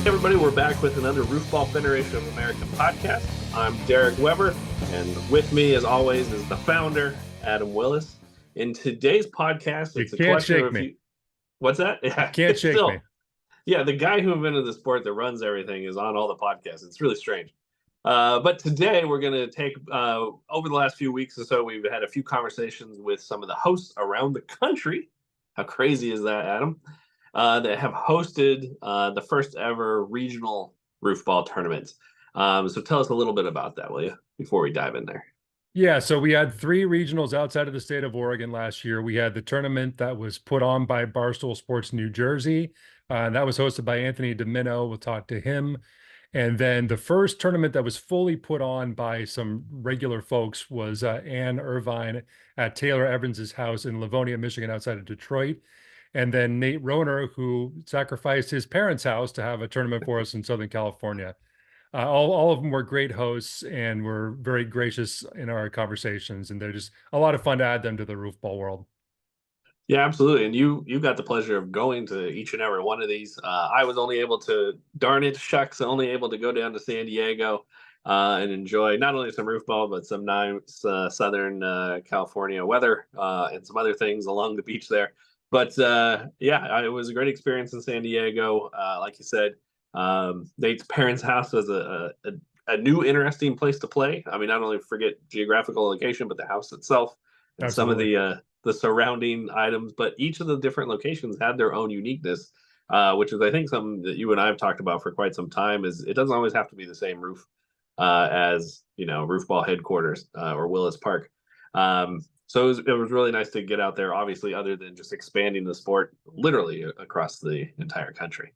Hey everybody, we're back with another Roofball Federation of American podcast. I'm Derek Weber, and with me, as always, is the founder, Adam Willis. In today's podcast, You it's a can't collection of shake a me. few. What's that? You Yeah, can't it's shake me. still. Yeah, the guy who invented the sport that runs everything is on all the podcasts. It's really strange. But today we're going to take, over the last few weeks or so, we've had a few conversations with some of the hosts around the country. How crazy is that, Adam? That have hosted the first ever regional roofball tournament. So tell us a little bit about that, will you, before we dive in there? Yeah, so we had 3 regionals outside of the state of Oregon last year. We had the tournament that was put on by Barstool Sports New Jersey. That was hosted by Anthony DiMinno. We'll talk to him. And then the first tournament that was fully put on by some regular folks was Anne Irvine at Taylor Evans's house in Livonia, Michigan, outside of Detroit. And then Nate Rohner, who sacrificed his parents' house to have a tournament for us in Southern California. All of them were great hosts and were very gracious in our conversations, and they're just a lot of fun to add them to the roofball world. Yeah, absolutely. And you got the pleasure of going to each and every one of these. I was only able to, darn it, shucks, only able to go down to San Diego and enjoy not only some roofball, but some nice Southern California weather and some other things along the beach there. But yeah, it was a great experience in San Diego. Like you said, Nate's parents' house was a new, interesting place to play. I mean, not only forget geographical location, but the house itself and some of Absolutely. the surrounding items, but each of the different locations had their own uniqueness, which is, I think, something that you and I have talked about for quite some time. Is it doesn't always have to be the same roof as Roofball headquarters or Willis Park. So it was really nice to get out there. Obviously, other than just expanding the sport literally across the entire country.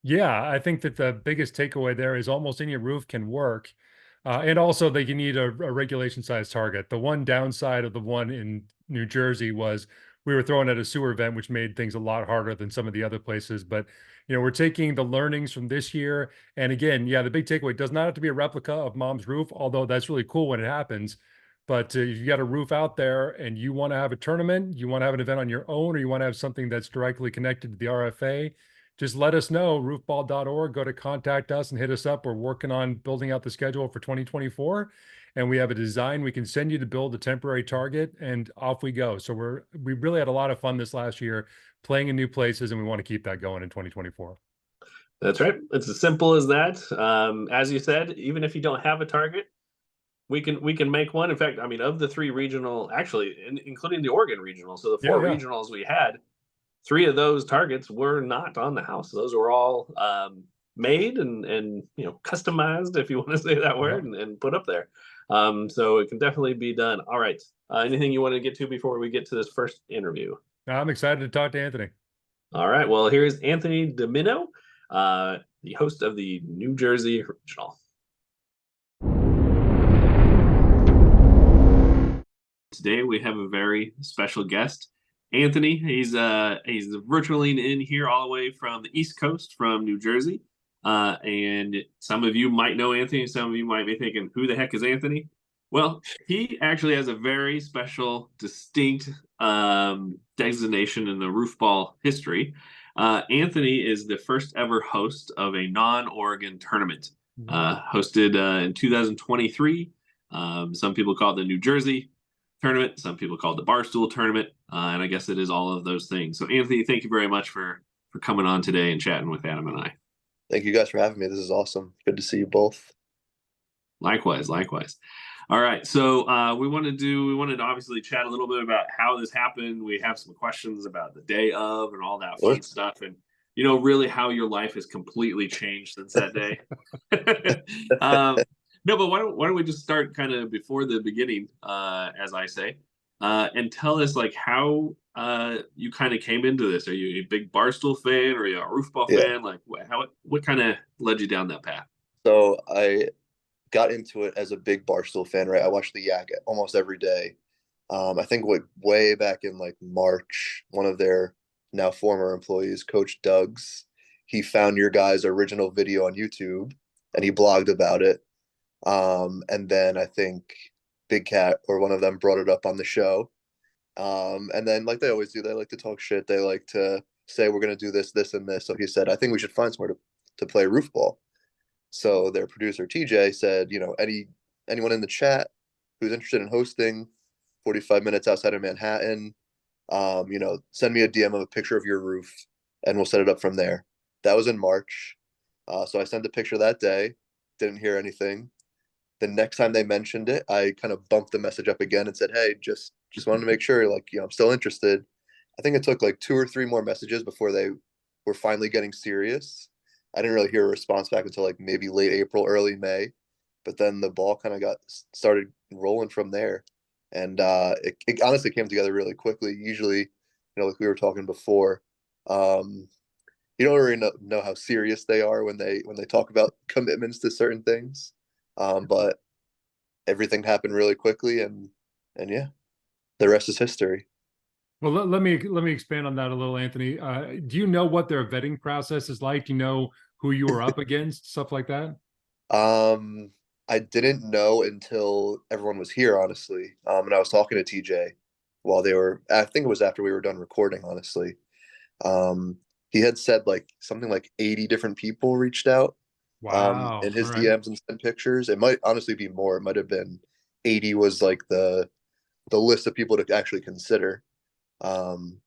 Yeah, I think that the biggest takeaway there is almost any roof can work. And also that you need a regulation size target. The one downside of the one in New Jersey was we were throwing at a sewer vent, which made things a lot harder than some of the other places. But, we're taking the learnings from this year. And again, yeah, the big takeaway does not have to be a replica of mom's roof, although that's really cool when it happens. But if you got a roof out there and you want to have a tournament, you want to have an event on your own, or you want to have something that's directly connected to the RFA, just let us know, roofball.org. Go to contact us and hit us up. We're working on building out the schedule for 2024. And we have a design we can send you to build a temporary target, and off we go. So we really had a lot of fun this last year playing in new places, and we want to keep that going in 2024. That's right. It's as simple as that. As you said, even if you don't have a target, we can make one. In fact, I mean, of the 3 regional, actually, including the Oregon regional, so the Yeah, four yeah. regionals we had, 3 of those targets were not on the house. Those were all made and customized, if you want to say that Yeah. word, and put up there. So it can definitely be done. All right. Anything you want to get to before we get to this first interview? I'm excited to talk to Anthony. All right. Well, here's Anthony DiMinno, the host of the New Jersey Regional. Today we have a very special guest, Anthony. He's virtually in here all the way from the East Coast, from New Jersey. And some of you might know Anthony. Some of you might be thinking, "Who the heck is Anthony?" Well, he actually has a very special, distinct designation in the roofball history. Anthony is the first ever host of a non-Oregon tournament, hosted in 2023. Some people call it the New Jersey tournament. Some people call it the Barstool tournament. And I guess it is all of those things. So, Anthony, thank you very much for coming on today and chatting with Adam and I. Thank you guys for having me. This is awesome. Good to see you both. Likewise, likewise. All right, so we wanted to obviously chat a little bit about how this happened. We have some questions about the day of and all that fun stuff, and really how your life has completely changed since that day. No, but why don't we just start kind of before the beginning, as I say, and tell us like how you kind of came into this. Are you a big Barstool fan, or are you a Roofball fan? Like what kind of led you down that path? So I got into it as a big Barstool fan, right? I watched the Yak almost every day. I think way back in like March, one of their now former employees, Coach Doug's, he found your guys' original video on YouTube and he blogged about it. And then I think Big Cat or one of them brought it up on the show. And then like they always do, they like to talk shit. They like to say we're gonna do this, this, and this. So he said, I think we should find somewhere to to play Roofball. So their producer TJ said, anyone in the chat who's interested in hosting 45 minutes outside of Manhattan, send me a DM of a picture of your roof and we'll set it up from there. That was in March. So I sent a picture that day, didn't hear anything. The next time they mentioned it, I kind of bumped the message up again and said, hey, just wanted to make sure, I'm still interested. I think it took like 2 or 3 more messages before they were finally getting serious. I didn't really hear a response back until like maybe late April, early May. But then the ball kind of started rolling from there. And it honestly came together really quickly. Usually, like we were talking before, you don't really know how serious they are when they talk about commitments to certain things. But everything happened really quickly, and yeah, the rest is history. Well, let me expand on that a little, Anthony. Do you know what their vetting process is like? Do you know who you were up against, stuff like that? I didn't know until everyone was here, honestly. And I was talking to TJ while I think it was after we were done recording, honestly. He had said like something like 80 different people reached out Wow. in his All right. DMs and sent pictures. It might honestly be more. It might have been 80 was like the list of people to actually consider. And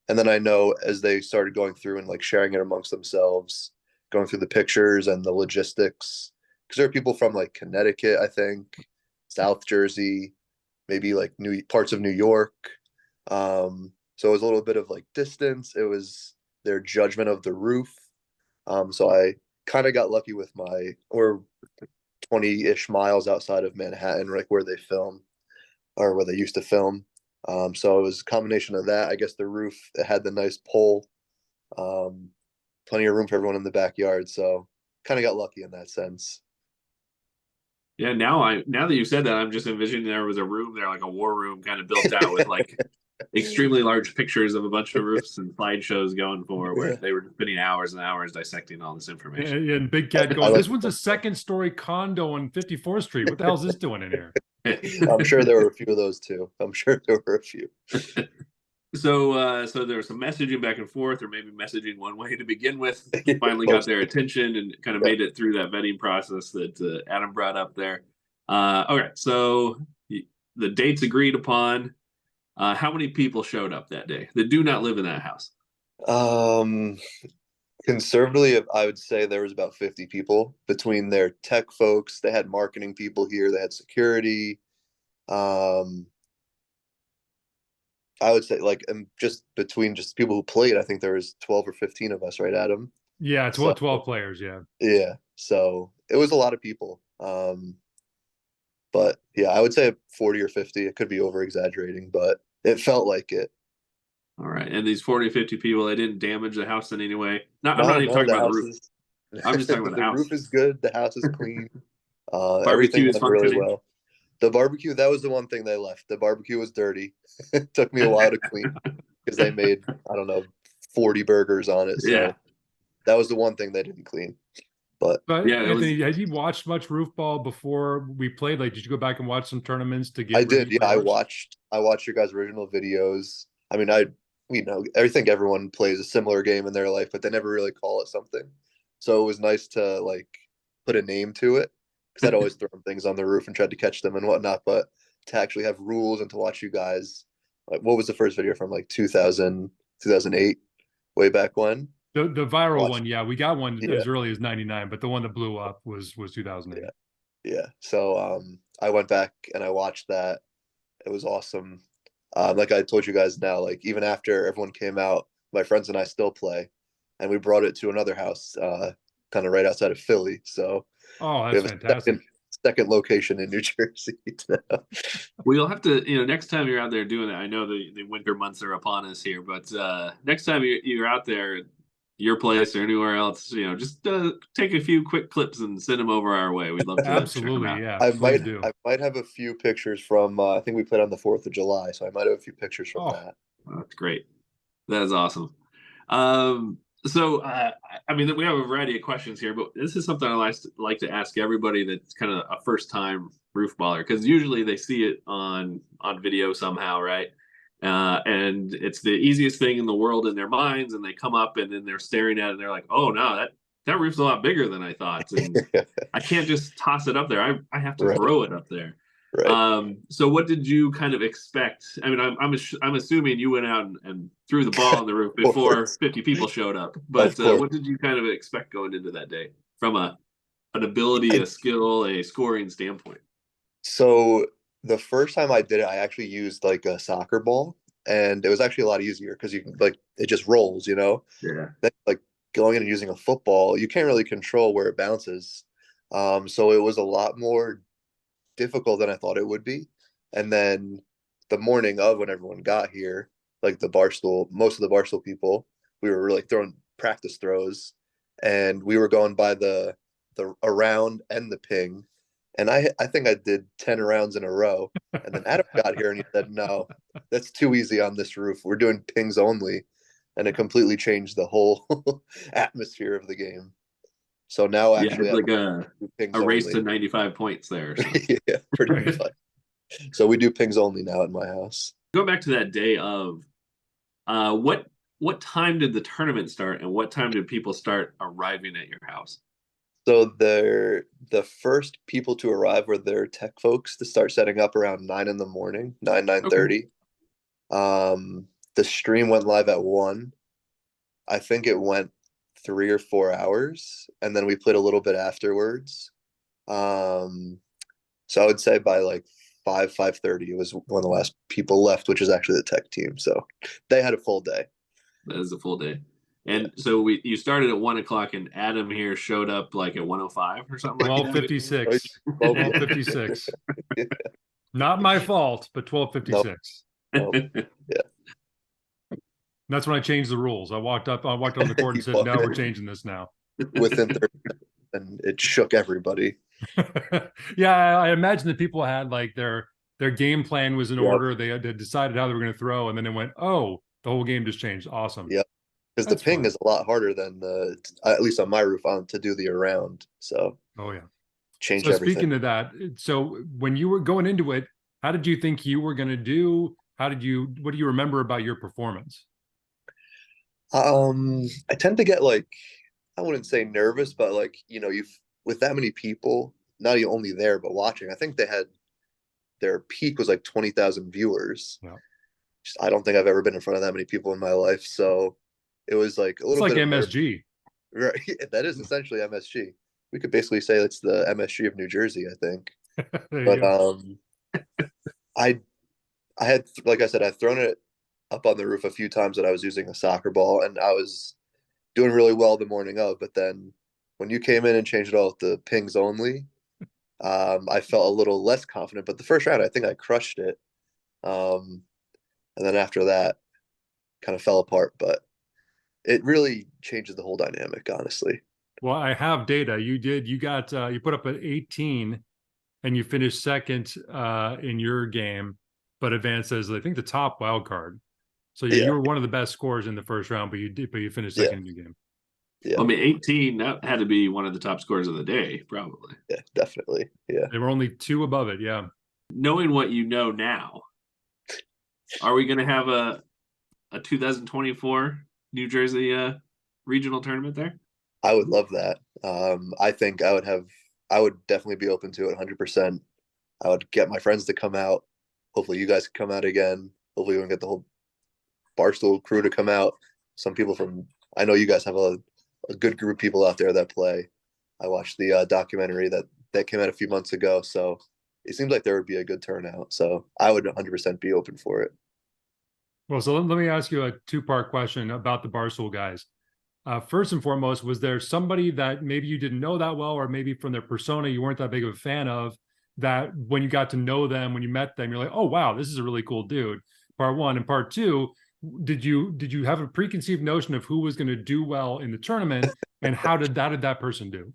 then I know as they started going through and like sharing it amongst themselves, going through the pictures and the logistics, because there are people from like Connecticut, I think, South Jersey, maybe like parts of New York. So it was a little bit of like distance. It was their judgment of the roof. So I kind of got lucky with we're 20-ish miles outside of Manhattan, like where they film or where they used to film. So it was a combination of that. I guess the roof, it had the nice pole, plenty of room for everyone in the backyard. So kind of got lucky in that sense. Yeah, now that you said that, I'm just envisioning there was a room there, like a war room kind of built out with like extremely large pictures of a bunch of roofs and slideshows going for where they were spending hours and hours dissecting all this information. And Big Cat going, this one's a 2nd-story condo on 54th Street. What the hell is this doing in here? I'm sure there were a few of those too. I'm sure there were a few. So there was some messaging back and forth, or maybe messaging one way to begin with. Finally got their attention and kind of made it through that vetting process that Adam brought up there. Okay, so the dates agreed upon. How many people showed up that day that do not live in that house? Conservatively, I would say there was about 50 people between their tech folks. They had marketing people here. They had security. I would say just between just people who played, I think there was 12 or 15 of us, right, Adam? Yeah, 12 players, yeah. Yeah. So it was a lot of people. But yeah, I would say 40 or 50. It could be over exaggerating, but it felt like it. All right. And these 40, 50 people, they didn't damage the house in any way. I'm not even talking about the roof. I'm just talking about the house. The roof is good. The house is clean. Barbecue is went really functioning. well. The barbecue, that was the one thing they left. The barbecue was dirty. It took me a while to clean because they made, 40 burgers on it. So yeah. That was the one thing they didn't clean. But yeah, Anthony, had you watched much Roofball before we played? Like, did you go back and watch some tournaments to get? I did. Yeah, I watched your guys' original videos. I mean, I think everyone plays a similar game in their life, but they never really call it something. So it was nice to put a name to it, because I'd always thrown things on the roof and tried to catch them and whatnot. But to actually have rules and to watch you guys, what was the first video from 2000, 2008, way back when? The viral one, yeah, we got one as early as 99, but the one that blew up was 2008. Yeah. So I went back and I watched that. It was awesome. Like I told you guys now, even after everyone came out, my friends and I still play, and we brought it to another house, kind of right outside of Philly. So that's fantastic. Second location in New Jersey. Well, you'll have to, next time you're out there doing it, I know the winter months are upon us here, but next time you're out there, your place or anywhere else, just take a few quick clips and send them over our way. We'd love to absolutely, check them out. yeah. I might have a few pictures from. I think we played on the 4th of July, so I might have a few pictures from that. Well, that's great. That is awesome. So we have a variety of questions here, but this is something I like to ask everybody that's kind of a first time roof baller, because usually they see it on video somehow, right? And it's the easiest thing in the world in their minds, and they come up and then they're staring at it and they're like, oh no, that roof's a lot bigger than I thought, and I can't just toss it up there. I have to Right. throw it up there. Right. So what did you kind of expect? I mean, I'm assuming you went out and threw the ball on the roof before 50 people showed up. But what did you kind of expect going into that day from an ability, a skill, a scoring standpoint? So the first time I did it, I actually used like a soccer ball, and it was actually a lot easier because you can like it just rolls, you know. Yeah. Then, like going in and using a football, you can't really control where it bounces. So it was a lot more difficult than I thought it would be. And then the morning of when everyone got here, like most of the Barstool people, we were really throwing practice throws, and we were going by the around and the ping. And I think I did 10 rounds in a row. And then Adam got here and he said, "No, that's too easy on this roof. We're doing pings only." And it completely changed the whole atmosphere of the game. So now actually it's like a race only. to 95 points there. So. Yeah, pretty much. So we do pings only now at my house. Go back to that day of what time did the tournament start, and what time did people start arriving at your house? So the first people to arrive were their tech folks to start setting up around 9 in the morning, 9:30. The stream went live at 1. I think it went 3 or 4 hours, and then we played a little bit afterwards. So I would say by like 5:30 it was one of the last people left, which is actually the tech team. So they had a full day. That is a full day. And so you started at 1 o'clock, and Adam here showed up like at 1:05 or something. 12:56. 12:56. Yeah. Not my fault, but 12:56. Nope. Yeah. That's when I changed the rules. I walked on the court and said, "No, we're changing this now." Within 30 minutes, and it shook everybody. Yeah, I imagine that people had like their game plan was in order. They had decided how they were going to throw, and then it went, "Oh, the whole game just changed." Awesome. Yeah, because the ping is a lot harder than at least on my roof to do the around. So changed everything. Speaking of that, so when you were going into it, how did you think you were going to do? What do you remember about your performance? I tend to get like, I wouldn't say nervous, but like, with that many people, not only there, but watching, I think their peak was like 20,000 viewers. Yeah. I don't think I've ever been in front of that many people in my life. So it was like a little bit like MSG. Right. That is essentially MSG. We could basically say it's the MSG of New Jersey, I think. But I had, like I said, I'd thrown it up on the roof a few times that I was using a soccer ball, and I was doing really well the morning of. But then when you came in and changed it all to pings only, I felt a little less confident. But the first round, I think I crushed it. And then after that, kind of fell apart. But it really changes the whole dynamic, honestly. Well, I have data. You put up an 18 and you finished second in your game, but advanced as I think the top wild card. So you were one of the best scorers in the first round, but you finished second in your game. Yeah. I mean, 18, that had to be one of the top scores of the day, probably. Yeah, definitely. Yeah. They were only 2 above it. Yeah. Knowing what you know now, are we going to have a 2024 New Jersey regional tournament there? I would love that. I think I would definitely be open to it 100%. I would get my friends to come out. Hopefully you guys can come out again. Hopefully we can get the whole Barstool crew to come out. Some people I know you guys have a good group of people out there that play. I watched the documentary that came out a few months ago. So it seems like there would be a good turnout. So I would 100% be open for it. Well, so let me ask you a 2-part question about the Barstool guys. First and foremost, was there somebody that maybe you didn't know that well, or maybe from their persona you weren't that big of a fan of, that when you got to know them, when you met them, you're like, oh, wow, this is a really cool dude? Part 1. And part 2, did you have a preconceived notion of who was going to do well in the tournament, and how did that person do?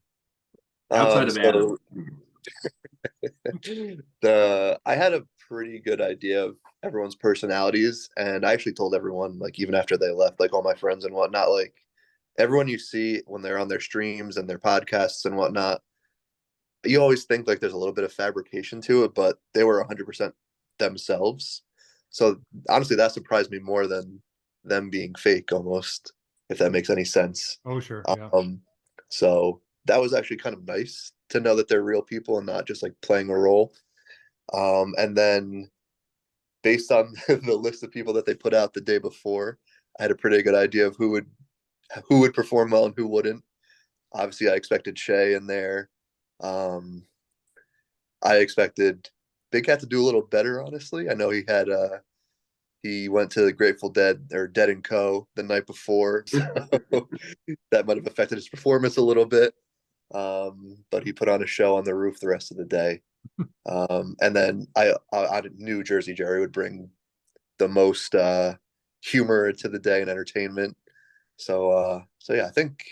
Outside of Adam. I had a pretty good idea of everyone's personalities, and I actually told everyone, like, even after they left, like all my friends and whatnot, like everyone you see when they're on their streams and their podcasts and whatnot, you always think like there's a little bit of fabrication to it, but they were 100% themselves. So honestly, that surprised me more than them being fake, almost, if that makes any sense. Oh, sure. Yeah. So that was actually kind of nice to know that they're real people and not just like playing a role. And then based on the list of people that they put out the day before, I had a pretty good idea of who would perform well and who wouldn't. Obviously, I expected Shea in there. Um, I expected Big Cat to do a little better, honestly. I know he went to the Grateful Dead or Dead and Co. the night before, so that might have affected his performance a little bit. But he put on a show on the roof the rest of the day. And then I knew Jersey Jerry would bring the most humor to the day and entertainment. So yeah, I think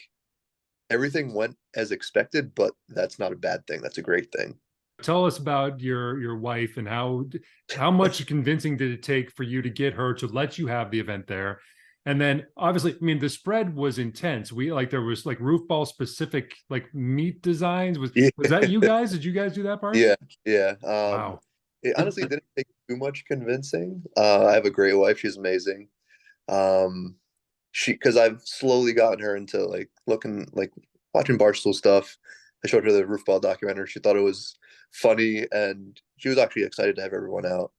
everything went as expected, but that's not a bad thing. That's a great thing. Tell us about your wife and how much convincing did it take for you to get her to let you have the event there? And then obviously, I mean, the spread was intense. There was like Roofball specific like meat designs. Was that you guys? Did you guys do that part? Yeah, yeah. Wow. It honestly didn't take too much convincing. I have a great wife. She's amazing. Because I've slowly gotten her into like watching Barstool stuff. I showed her the Roofball documentary. She thought it was funny, and she was actually excited to have everyone out.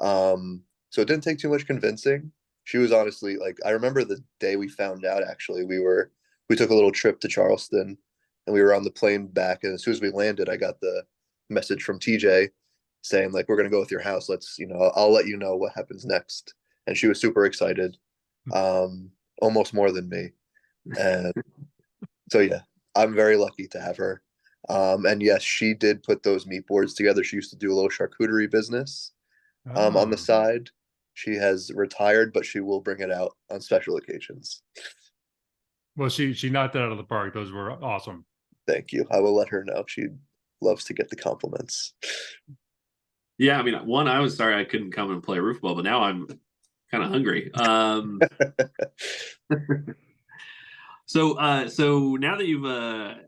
So it didn't take too much convincing. She was honestly like, I remember the day we found out. Actually, we took a little trip to Charleston, and we were on the plane back. And as soon as we landed, I got the message from TJ saying like, "We're gonna go with your house. I'll let you know what happens next." And she was super excited, almost more than me. And so yeah, I'm very lucky to have her. And yes, she did put those meat boards together. She used to do a little charcuterie business on the side. She has retired, but she will bring it out on special occasions. Well, she knocked it out of the park. Those were awesome. Thank you. I will let her know. She loves to get the compliments. Yeah, I mean, I was sorry I couldn't come and play Roofball, but now I'm kind of hungry. So now that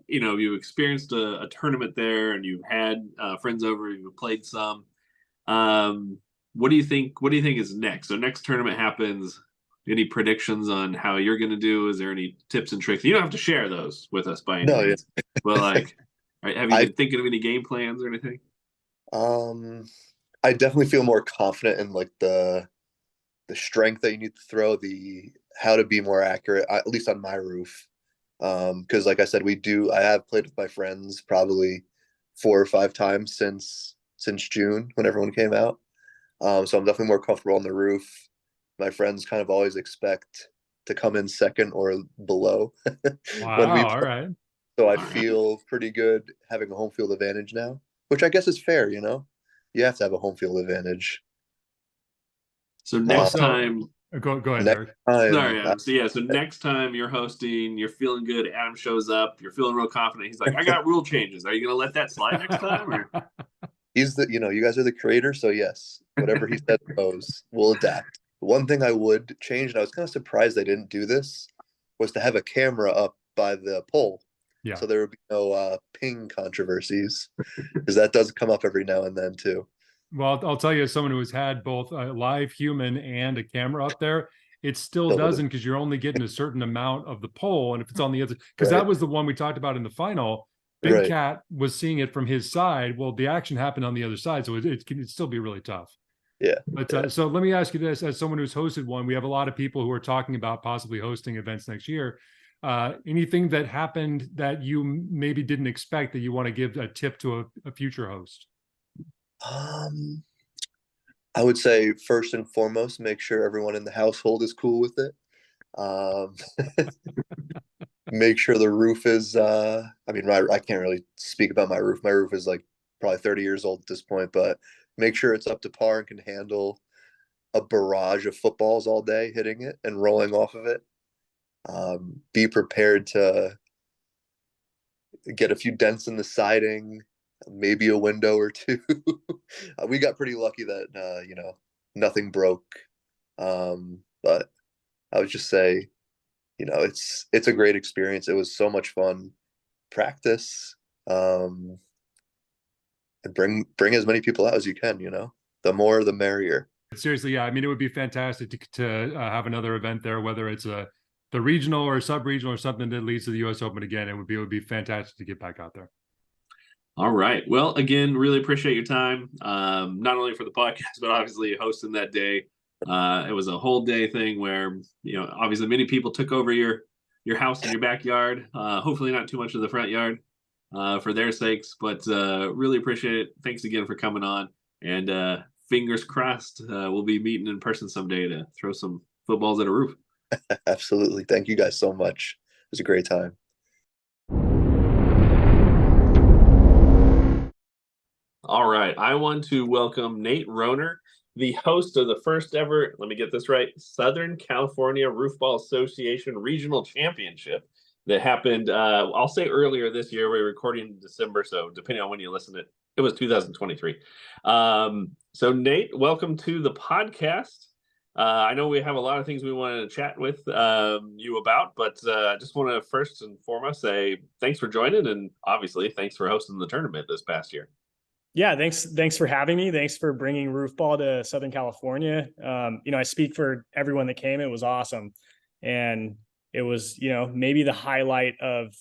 you've experienced a tournament there and you've had friends over, you've played some. What do you think? What do you think is next? So next tournament happens. Any predictions on how you're going to do? Is there any tips and tricks? You don't have to share those with us by any means. Yeah. But like, have you been thinking of any game plans or anything? I definitely feel more confident in like the strength that you need to throw, how to be more accurate, at least on my roof. Because like I said, I have played with my friends probably 4 or 5 times since June when everyone came out. So I'm definitely more comfortable on the roof. My friends kind of always expect to come in second or below. Wow, all right. So I feel pretty good having a home field advantage now, which I guess is fair, you know? You have to have a home field advantage. So next time, go ahead, Derek. Sorry, Adam. So next time you're hosting, you're feeling good. Adam shows up. You're feeling real confident. He's like, "I got rule changes. Are you going to let that slide next time?" Or? You guys are the creator, so yes, whatever he said goes. We'll adapt. One thing I would change, and I was kind of surprised they didn't do this, was to have a camera up by the pole. Yeah. So there would be no ping controversies, because that does come up every now and then too. Well, I'll tell you, as someone who has had both a live human and a camera up there, it still doesn't, because you're only getting a certain amount of the pole. And if it's on the other, because that was the one we talked about in the final, Big Cat was seeing it from his side. Well, the action happened on the other side, so it can still be really tough. Yeah. But so let me ask you this: as someone who's hosted one, we have a lot of people who are talking about possibly hosting events next year. Anything that happened that you maybe didn't expect that you want to give a tip to a future host? I would say first and foremost, make sure everyone in the household is cool with it. Make sure the roof is I can't really speak about my roof. My roof is like probably 30 years old at this point, but make sure it's up to par and can handle a barrage of footballs all day hitting it and rolling off of it. Be prepared to get a few dents in the siding, maybe a window or two. We got pretty lucky that nothing broke. But I would just say, it's a great experience. It was so much fun. Practice, and bring as many people out as you can. The more the merrier. Seriously, yeah. I mean, it would be fantastic to have another event there, whether it's a the regional or sub-regional or something that leads to the U.S. Open again, it would be fantastic to get back out there. All right. Well, again, really appreciate your time. Not only for the podcast, but obviously hosting that day. It was a whole day thing where, obviously many people took over your house and your backyard. Hopefully not too much of the front yard for their sakes, but really appreciate it. Thanks again for coming on, and fingers crossed we'll be meeting in person someday to throw some footballs at a roof. Absolutely. Thank you guys so much. It was a great time. All right. I want to welcome Nate Rohner, the host of the first ever, let me get this right, Southern California Roofball Association Regional Championship that happened, I'll say earlier this year. We're recording in December, so depending on when you listen to it, it was 2023. So Nate, welcome to the podcast. I know we have a lot of things we wanted to chat with you about, but I just want to first and foremost say thanks for joining, and obviously thanks for hosting the tournament this past year. Yeah, thanks for having me. Thanks for bringing Roofball to Southern California. I speak for everyone that came. It was awesome, and it was maybe the highlight of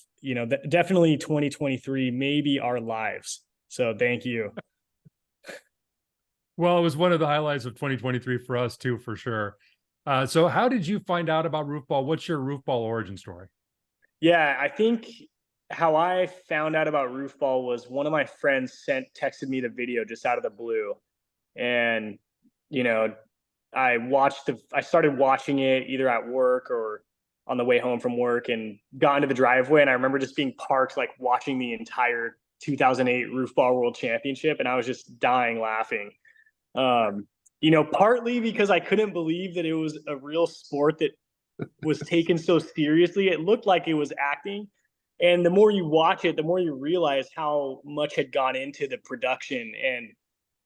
definitely 2023, maybe our lives. So thank you. Well, it was one of the highlights of 2023 for us too, for sure. So how did you find out about Roofball? What's your Roofball origin story? Yeah, I think how I found out about Roofball was one of my friends texted me the video just out of the blue. And, I started watching it either at work or on the way home from work, and got into the driveway. And I remember just being parked, like watching the entire 2008 Roofball World Championship. And I was just dying laughing. Partly because I couldn't believe that it was a real sport that was taken so seriously. It looked like it was acting. And the more you watch it, the more you realize how much had gone into the production, and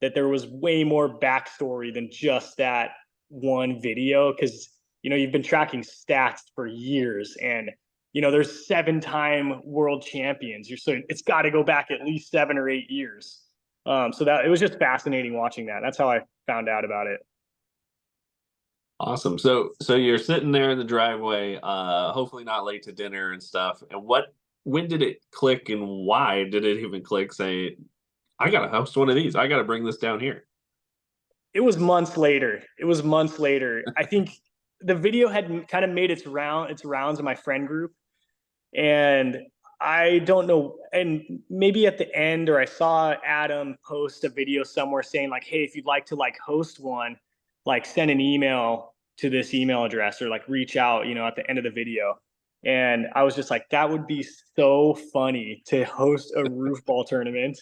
that there was way more backstory than just that one video. Because, you've been tracking stats for years, and, there's 7-time world champions. So it's got to go back at least 7 or 8 years. So that it was just fascinating watching that. That's how I found out about it. Awesome. So you're sitting there in the driveway, hopefully not late to dinner and stuff. And when did it click, and why did it even click? Say, I got to host one of these. I got to bring this down here. It was months later. I think the video had kind of made its rounds in my friend group. And I don't know. And maybe at the end, or I saw Adam post a video somewhere saying like, hey, if you'd like to host one, send an email to this email address, or reach out, at the end of the video. And I was just like, that would be so funny to host a Roofball tournament.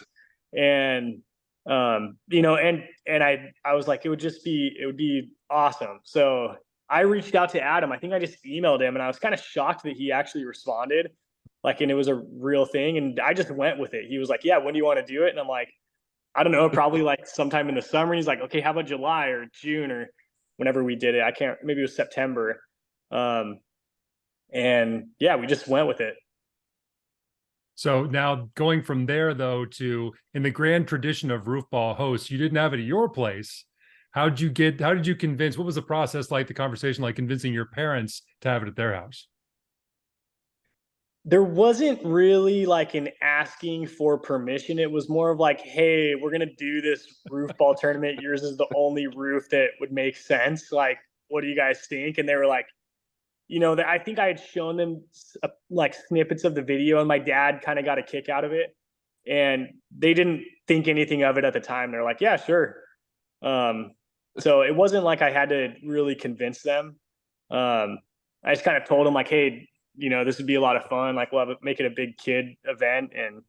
And, and I was like, it would be awesome. So I reached out to Adam. I think I just emailed him, and I was kind of shocked that he actually responded, and it was a real thing. And I just went with it. He was like, yeah, when do you want to do it? And I'm like, I don't know, probably sometime in the summer. And he's like, okay, how about July or June or whenever we did it? Maybe it was September. And yeah, we just went with it. So now going from there, though, to in the grand tradition of Roofball hosts, you didn't have it at your place. How did you convince, what was the process like, the conversation like, convincing your parents to have it at their house? There wasn't really an asking for permission. It was more of hey, we're going to do this Roofball tournament. Yours is the only roof that would make sense. What do you guys think? And they were like, I think I had shown them snippets of the video, and my dad kind of got a kick out of it, and they didn't think anything of it at the time. They're like, yeah, sure. So it wasn't like I had to really convince them. I just kind of told them hey, this would be a lot of fun. We'll make it a big kid event. And,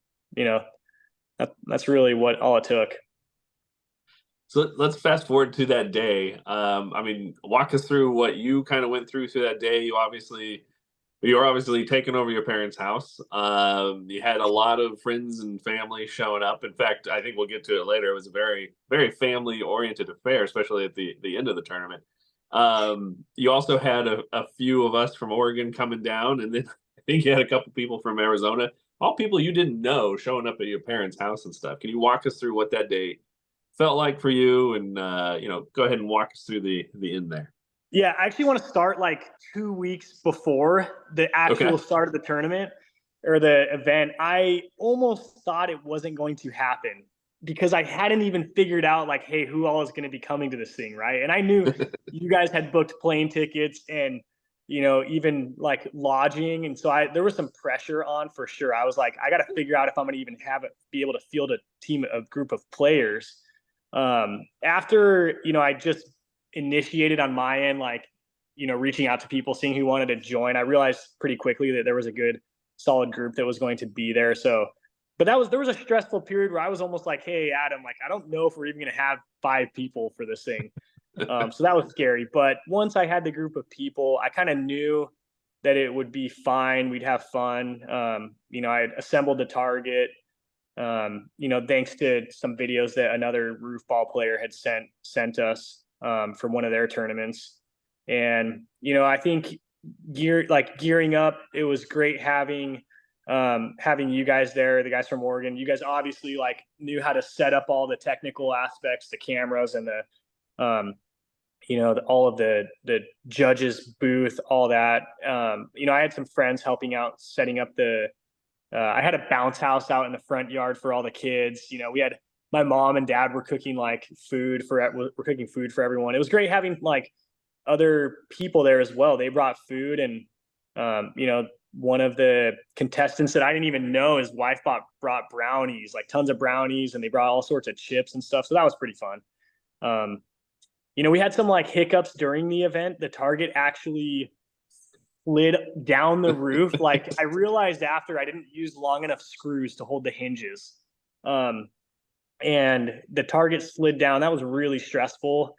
that's really all it took. So let's fast forward to that day. Walk us through what you kind of went through that day. You were obviously taking over your parents' house. You had a lot of friends and family showing up. In fact, I think we'll get to it later. It was a very, very family-oriented affair, especially at the end of the tournament. You also had a few of us from Oregon coming down, and then I think you had a couple people from Arizona, all people you didn't know showing up at your parents' house and stuff. Can you walk us through what that day felt like for you, and go ahead and walk us through the end there? Yeah, I actually want to start like 2 weeks before the actual start of the tournament or the event. I almost thought it wasn't going to happen because I hadn't even figured out like, hey, who all is going to be coming to this thing, right? And I knew you guys had booked plane tickets and even like lodging, and so there was some pressure on for sure. I was like, I got to figure out if I'm going to even be able to field a group of players. After I just initiated on my end, like reaching out to people, seeing who wanted to join. I realized pretty quickly that there was a good solid group that was going to be there. So, but there was a stressful period where I was almost like, hey Adam, like I don't know if we're even going to have 5 people for this thing. So that was scary. But once I had the group of people, I kind of knew that it would be fine. We'd have fun. I had assembled the target, thanks to some videos that another Roofball player had sent us from one of their tournaments. And, I think gearing up, it was great having you guys there, the guys from Oregon. You guys obviously like knew how to set up all the technical aspects, the cameras and all of the judges booth, all that. I had some friends helping out, setting up I had a bounce house out in the front yard for all the kids. We had my mom and dad were cooking like we're cooking food for everyone. It was great having like other people there as well. They brought food, and one of the contestants that I didn't even know, his wife brought brownies, like tons of brownies, and they brought all sorts of chips and stuff. So that was pretty fun. We had some like hiccups during the event. The target actually slid down the roof. Like I realized after I didn't use long enough screws to hold the hinges. And the target slid down. That was really stressful.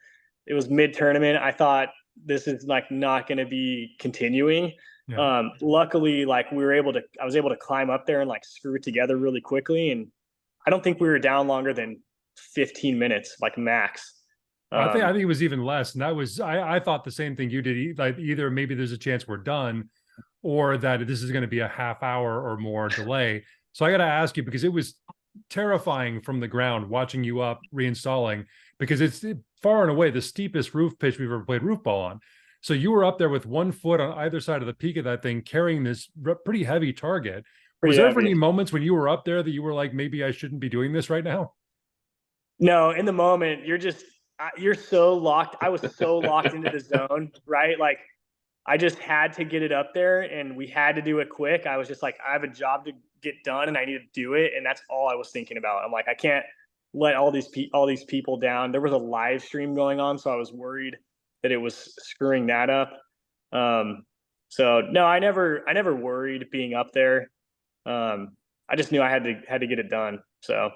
It was mid-tournament. I thought this is like not going to be continuing. Yeah. Luckily, like I was able to climb up there and like screw it together really quickly. And I don't think we were down longer than 15 minutes, like max. I think it was even less. And I thought the same thing you did. Like either maybe there's a chance we're done or that this is going to be a half hour or more delay. So I got to ask you, because it was terrifying from the ground watching you up reinstalling, because it's far and away the steepest roof pitch we've ever played Roofball on. So you were up there with 1 foot on either side of the peak of that thing, carrying this pretty heavy target. Was there ever any moments when you were up there that you were like, maybe I shouldn't be doing this right now? No, in the moment, you're so locked. I was so locked into the zone, right? Like I just had to get it up there and we had to do it quick. I was just like, I have a job to get done and I need to do it. And that's all I was thinking about. I'm like, I can't let all these people down. There was a live stream going on, so I was worried that it was screwing that up. So no, I never worried being up there. I just knew I had to get it done. So.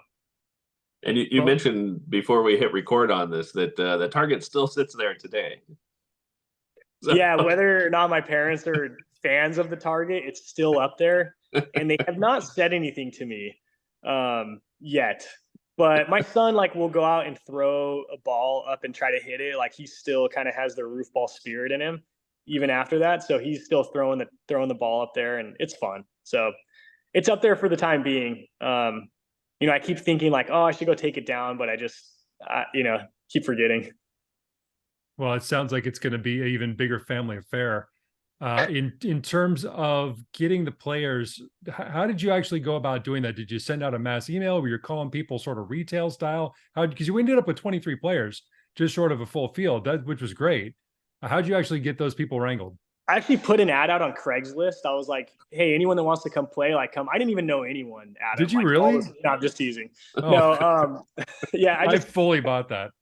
And you mentioned before we hit record on this that the target still sits there today. So. Yeah, whether or not my parents are fans of the target, it's still up there, and they have not said anything to me yet. But my son will go out and throw a ball up and try to hit it. Like he still kind of has the Roofball spirit in him, even after that. So he's still throwing the ball up there, and it's fun. So it's up there for the time being. I keep thinking like, oh, I should go take it down, but I just, keep forgetting. Well, it sounds like it's going to be an even bigger family affair. In terms of getting the players, how did you actually go about doing that? Did you send out a mass email? Were you calling people sort of retail style? Because you ended up with 23 players, just short of a full field, which was great. How'd you actually get those people wrangled? I actually put an ad out on Craigslist. I was like, hey, anyone that wants to come play, come. I didn't even know anyone, Adam. Did you really? No, I'm just teasing. Oh. No, yeah, I fully bought that.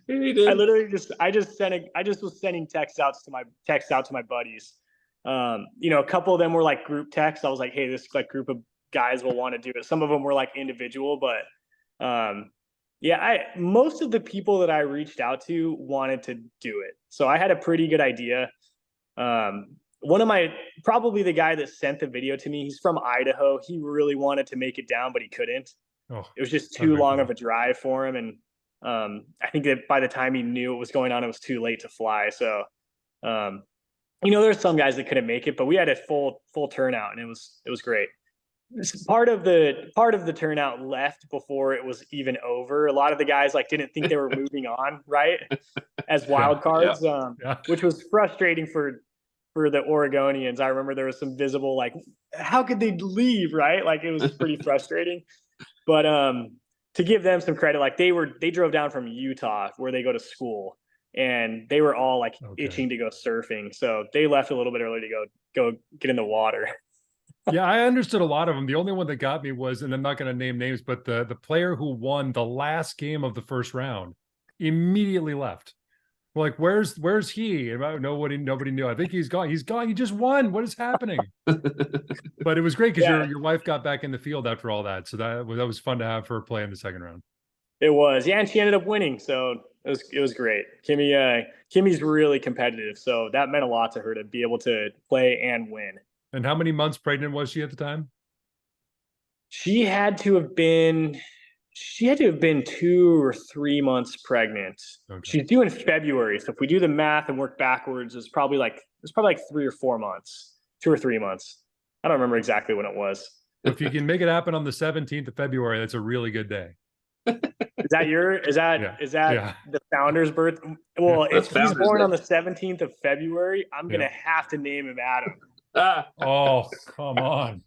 I literally was sending texts out to my buddies. A couple of them were like group texts. I was like, hey, this group of guys will want to do it. Some of them were like individual, but most of the people that I reached out to wanted to do it. So I had a pretty good idea. Probably the guy that sent the video to me, he's from Idaho. He really wanted to make it down, but he couldn't. It was just too long of a drive for him. And I think that by the time he knew what was going on, it was too late to fly. So, there's some guys that couldn't make it, but we had a full turnout and it was great. part of the turnout left before it was even over. A lot of the guys like didn't think they were moving on, right, as wild cards, which was frustrating for the Oregonians. I remember there was some visible like, how could they leave, right? Like it was pretty frustrating. But to give them some credit, like they drove down from Utah where they go to school, and they were all like itching to go surfing, so they left a little bit early to go get in the water. Yeah, I understood a lot of them. The only one that got me was, and I'm not going to name names, but the player who won the last game of the first round immediately left. We're like, where's he? And nobody knew. I think he's gone. He's gone. He just won. What is happening? But it was great because your wife got back in the field after all that. So that was fun to have her play in the second round. It was, yeah, and she ended up winning. So it was great. Kimmy's really competitive, so that meant a lot to her to be able to play and win. And how many months pregnant was she at the time? She had to have been 2 or 3 months pregnant. Okay. She's due in February. So if we do the math and work backwards, it's probably like 3 or 4 months, 2 or 3 months. I don't remember exactly when it was. If you can make it happen on the 17th of February, that's a really good day. Is that the founder's birth? Well, if he's born on the 17th of February, I'm going to have to name him Adam. Oh, come on.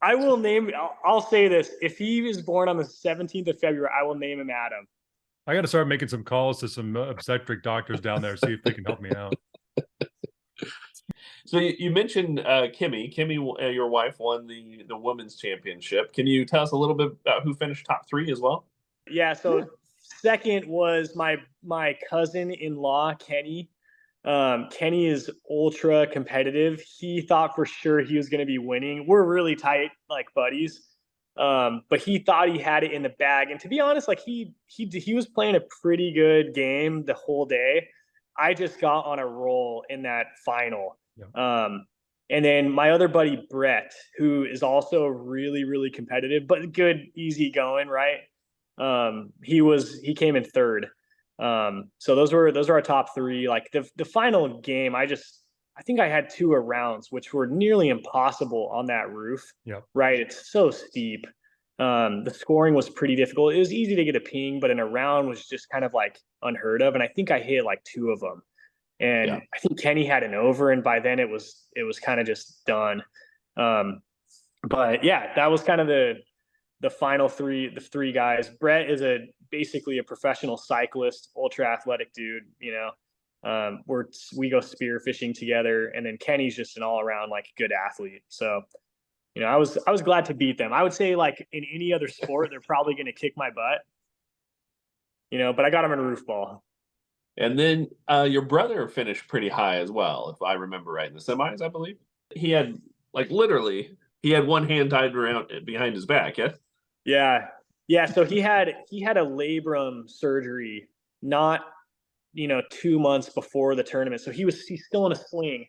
I will name, I'll say this. If he is born on the 17th of February, I will name him Adam. I got to start making some calls to some obstetric doctors down there, see if they can help me out. So you mentioned Kimmy. Kimmy, your wife, won the women's championship. Can you tell us a little bit about who finished top 3 as well? Yeah, so second was my cousin-in-law, Kenny. Kenny is ultra competitive. He thought for sure he was going to be winning. We're really tight, like buddies. But he thought he had it in the bag. And to be honest, like he was playing a pretty good game the whole day. I just got on a roll in that final. Yeah. And then my other buddy, Brett, who is also really, really competitive, but good, easy going, right? He came in third. So those are our top 3. Like the final game, I think I had 2 rounds, which were nearly impossible on that roof. Yeah. Right. It's so steep. The scoring was pretty difficult. It was easy to get a ping, but in a round was just kind of like unheard of. And I think I hit like 2 of them. And I think Kenny had an over, and by then it was kind of just done. But yeah, that was kind of the final 3, the 3 guys. Brett is basically a professional cyclist, ultra athletic dude, you know. We go spear fishing together, and then Kenny's just an all around like good athlete. So, you know, I was glad to beat them. I would say like in any other sport, they're probably going to kick my butt, you know, but I got them in Roofball. And then your brother finished pretty high as well, if I remember right, in the semis, I believe. He had literally one hand tied around behind his back, yes? Yeah. So he had a labrum surgery, not 2 months before the tournament. So he's still in a sling,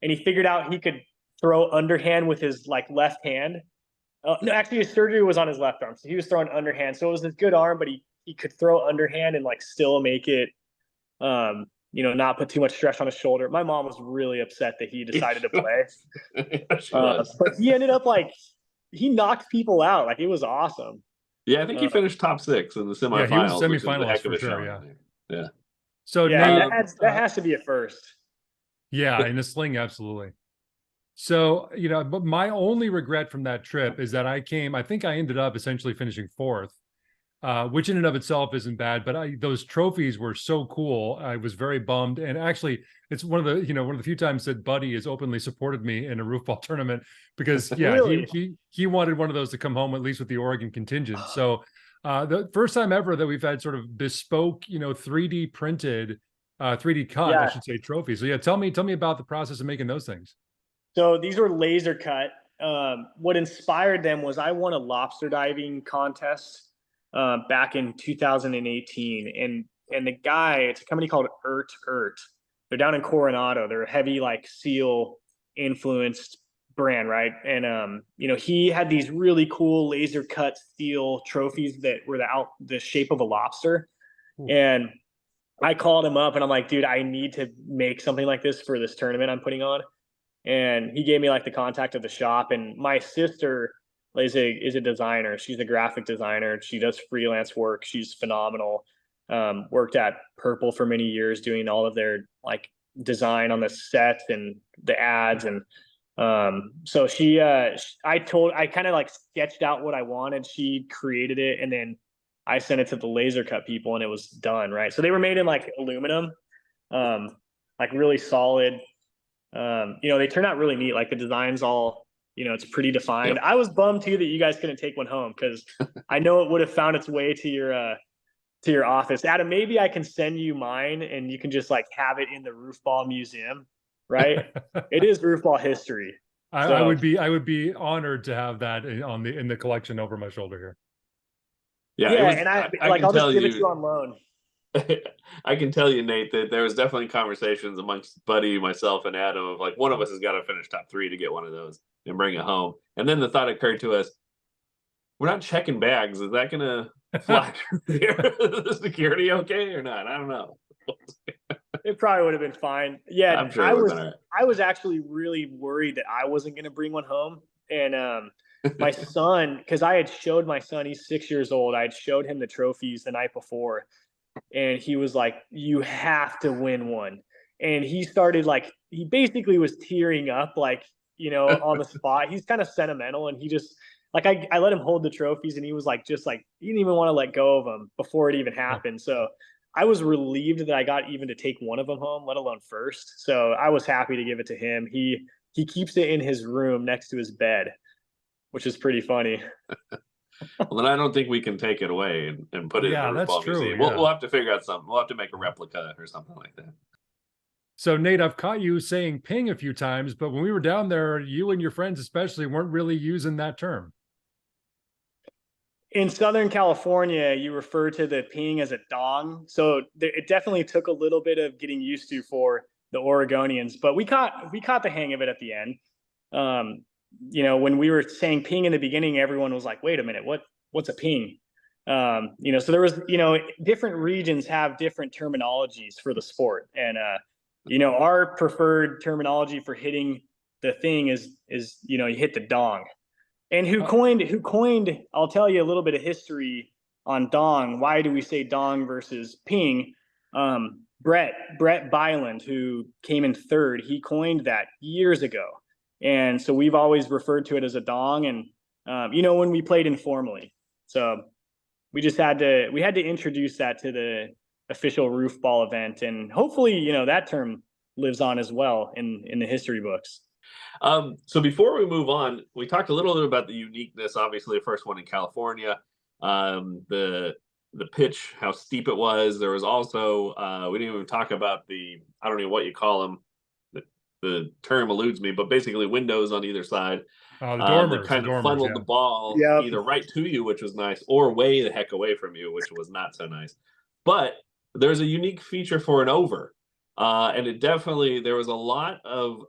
and he figured out he could throw underhand with his left hand. No, actually his surgery was on his left arm, so he was throwing underhand. So it was his good arm, but he could throw underhand and still make it, not put too much stress on his shoulder. My mom was really upset that he decided to play. But he ended up he knocked people out. It was awesome. Yeah, I think he finished top 6 in the semifinals. Yeah, he was semifinalist for sure. Yeah. So yeah, that has to be a first. Yeah, in the sling, absolutely. So, but my only regret from that trip is that I think I ended up essentially finishing 4th, which in and of itself isn't bad, but those trophies were so cool. I was very bummed. And actually, it's one of the few times that Buddy has openly supported me in a Roofball tournament, because really? he wanted one of those to come home, at least with the Oregon contingent. So the first time ever that we've had sort of bespoke, 3D printed, 3D cut, I should say, trophies. So yeah, tell me about the process of making those things. So these were laser cut. What inspired them was I won a lobster diving contest back in 2018, and the guy, it's a company called Ert. They're down in Coronado. They're a heavy seal influenced brand, right? And he had these really cool laser cut steel trophies that were the shape of a lobster. Ooh. And I called him up and I'm like, dude, I need to make something like this for this tournament I'm putting on. And he gave me the contact of the shop, and my sister is a designer. She's a graphic designer. She does freelance work. She's phenomenal. Worked at Purple for many years doing all of their like design on the sets and the ads. And so I kind of like sketched out what I wanted. She created it, and then I sent it to the laser cut people, and it was done. Right. So they were made in like aluminum, like really solid. They turn out really neat. Like the design's all, it's pretty defined. Yep. I was bummed too that you guys couldn't take one home, because I know it would have found its way to your office. Adam, maybe I can send you mine and you can just like have it in the Roofball Museum, right? It is Roofball history. I would be honored to have that in the collection over my shoulder here. Yeah, and I'll just give it to you on loan. I can tell you, Nate, that there was definitely conversations amongst Buddy, myself, and Adam of like, one of us has got to finish top 3 to get one of those and bring it home. And then the thought occurred to us, we're not checking bags. Is that going to fly through here? Is the security okay or not? I don't know. It probably would have been fine. Yeah, I'm sure I was actually really worried that I wasn't going to bring one home. And my son, because I had showed my son, he's 6 years old. I had showed him the trophies the night before. And he was like, you have to win one. And he started like, he basically was tearing up, like, on the spot. He's kind of sentimental, and he just like, I let him hold the trophies, and he was like, just like, he didn't even want to let go of them before it even happened. So I was relieved that I got even to take one of them home, let alone first. So I was happy to give it to him. He keeps it in his room next to his bed, which is pretty funny. Well, then I don't think we can take it away and put it in the Roofball Museum. We'll have to figure out something. We'll have to make a replica or something like that. So, Nate, I've caught you saying ping a few times, but when we were down there, you and your friends especially weren't really using that term. In Southern California, you refer to the ping as a dong. So it definitely took a little bit of getting used to for the Oregonians, but we caught the hang of it at the end. When we were saying ping in the beginning, everyone was like, wait a minute, what's a ping? So there was, different regions have different terminologies for the sport. And, our preferred terminology for hitting the thing is, you hit the dong. And who coined, I'll tell you a little bit of history on dong. Why do we say dong versus ping? Brett Byland, who came in third, he coined that years ago. And so we've always referred to it as a dong, and when we played informally. So we had to introduce that to the official Roofball event, and hopefully, that term lives on as well in the history books. So before we move on, we talked a little bit about the uniqueness, obviously the first one in California, the pitch, how steep it was. There was also, we didn't even talk about I don't know what you call them. The term eludes me, but basically windows on either side. The dormers. That kind of funneled the ball either right to you, which was nice, or way the heck away from you, which was not so nice. But there's a unique feature for an over. And there was a lot of,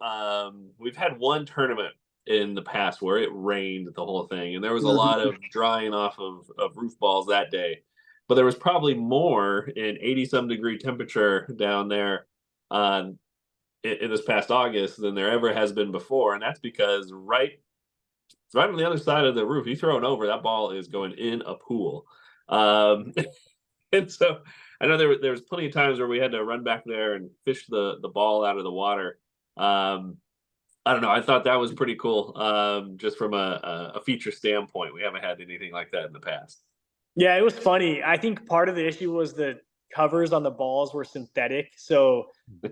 we've had one tournament in the past where it rained the whole thing, and there was a lot of drying off of roof balls that day. But there was probably more in 80-some degree temperature down there in this past August than there ever has been before. And that's because right on the other side of the roof, you throw it over, that ball is going in a pool. And so I know there was plenty of times where we had to run back there and fish the ball out of the water. I don't know. I thought that was pretty cool, just from a feature standpoint. We haven't had anything like that in the past. Yeah, it was funny. I think part of the issue was the covers on the balls were synthetic, so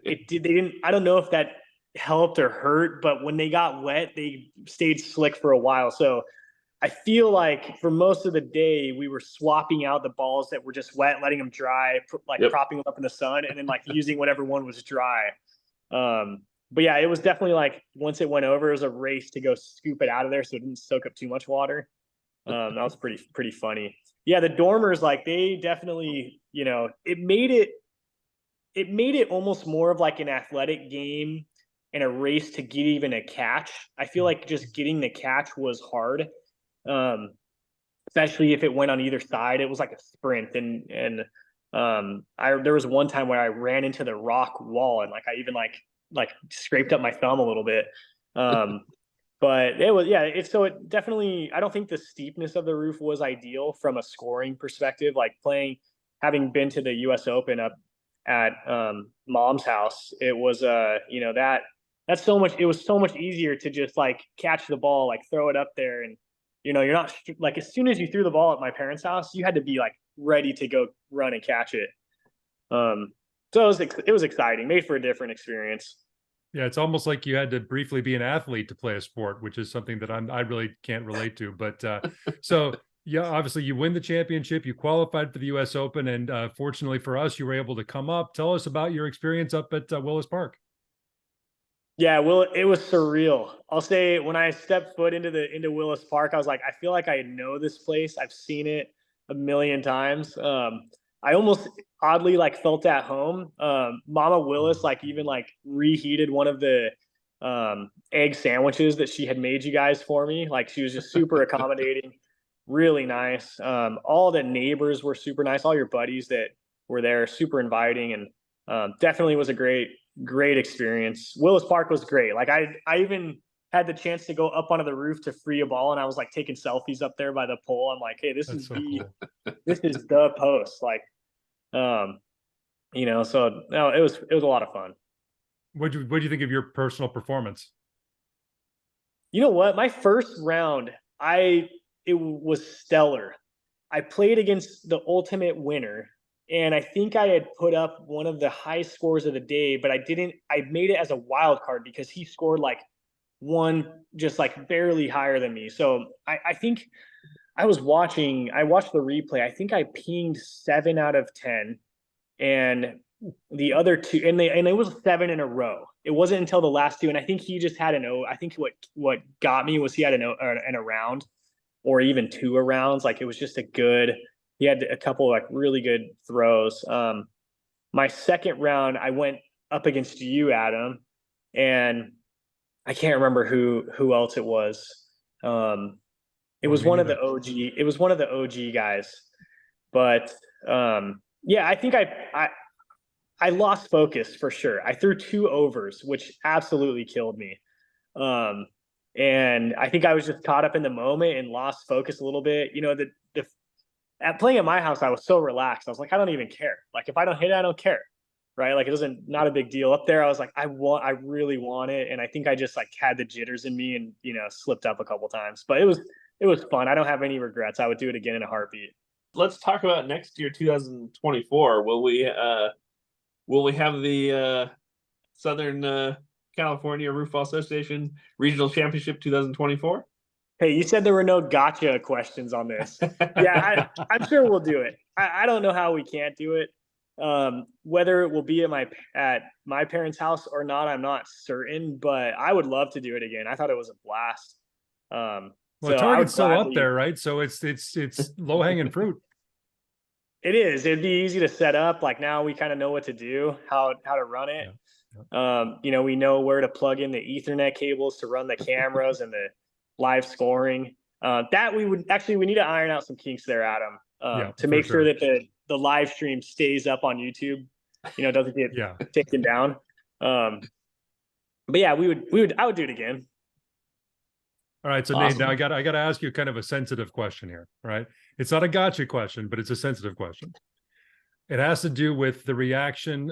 they didn't. I don't know if that helped or hurt, but when they got wet, they stayed slick for a while. So I feel like for most of the day, we were swapping out the balls that were just wet, letting them dry, propping them up in the sun, and then like using whatever one was dry. But yeah, it was definitely like once it went over, it was a race to go scoop it out of there so it didn't soak up too much water. That was pretty funny. Yeah, the dormers, like they definitely, it made it almost more of like an athletic game and a race to get even a catch. I feel like just getting the catch was hard. Especially if it went on either side. It was like a sprint, and there was one time where I ran into the rock wall, and like I even like scraped up my thumb a little bit. But But it was, yeah, so it definitely, I don't think the steepness of the roof was ideal from a scoring perspective. Like having been to the US Open up at mom's house, it was that's so much, it was so much easier to just like catch the ball, like throw it up there. And you're not like, as soon as you threw the ball at my parents' house, you had to be like ready to go run and catch it. So it was exciting, made for a different experience. Yeah, it's almost like you had to briefly be an athlete to play a sport, which is something that I really can't relate to. But so yeah, obviously you win the championship, you qualified for the US Open, and fortunately for us, you were able to come up. Tell us about your experience up at Willis Park. Yeah, well, it was surreal. I'll say when I stepped foot into Willis Park, I was like, I feel like I know this place. I've seen it a million times. I almost oddly like felt at home. Mama Willis like even like reheated one of the egg sandwiches that she had made you guys for me. Like she was just super accommodating, really nice. All the neighbors were super nice. All your buddies that were there, super inviting, and definitely was a great experience. Willis Park was great. Like I even had the chance to go up onto the roof to free a ball, and I was like taking selfies up there by the pole. I'm like, hey, this is the post. Like, so no, it was a lot of fun. What do you think of your personal performance? You know what? My first round, it was stellar. I played against the ultimate winner, and I think I had put up one of the high scores of the day, but I made it as a wild card because he scored like one just like barely higher than me. So I think I watched the replay. I think I pinged 7 out of 10, and the other two, and it was 7 in a row. It wasn't until the last two, and I think he just had an O. I think what got me was he had an around, or even 2 arounds. Like it was just he had a couple of like really good throws. My second round, I went up against you, Adam, and I can't remember who else it was. It was one of the OG. It was one of the OG guys, but yeah, I think I lost focus for sure. I threw 2 overs, which absolutely killed me. And I think I was just caught up in the moment and lost focus a little bit. At playing at my house, I was so relaxed. I was like, I don't even care. Like if I don't hit it, I don't care. Right. Like not a big deal. Up there, I was like, I really want it. And I think I just like had the jitters in me and, slipped up a couple times, but it was fun. I don't have any regrets. I would do it again in a heartbeat. Let's talk about next year, 2024. Will we have the Southern California Roofball Association Regional Championship 2024? Hey, you said there were no gotcha questions on this. Yeah, I'm sure we'll do it. I don't know how we can't do it. Whether it will be at my parents' house or not, I'm not certain, but I would love to do it again. I thought it was a blast. Well, so target's still up there, right? So it's low hanging fruit. It is. It'd be easy to set up. Like now we kind of know what to do, how to run it. Yeah. We know where to plug in the Ethernet cables to run the cameras and the live scoring. That we need to iron out some kinks there, Adam, to make sure that the live stream stays up on YouTube, doesn't get taken down. But yeah, I would do it again. All right. So awesome. Nate, now I got to ask you kind of a sensitive question here, right? It's not a gotcha question, but it's a sensitive question. It has to do with the reaction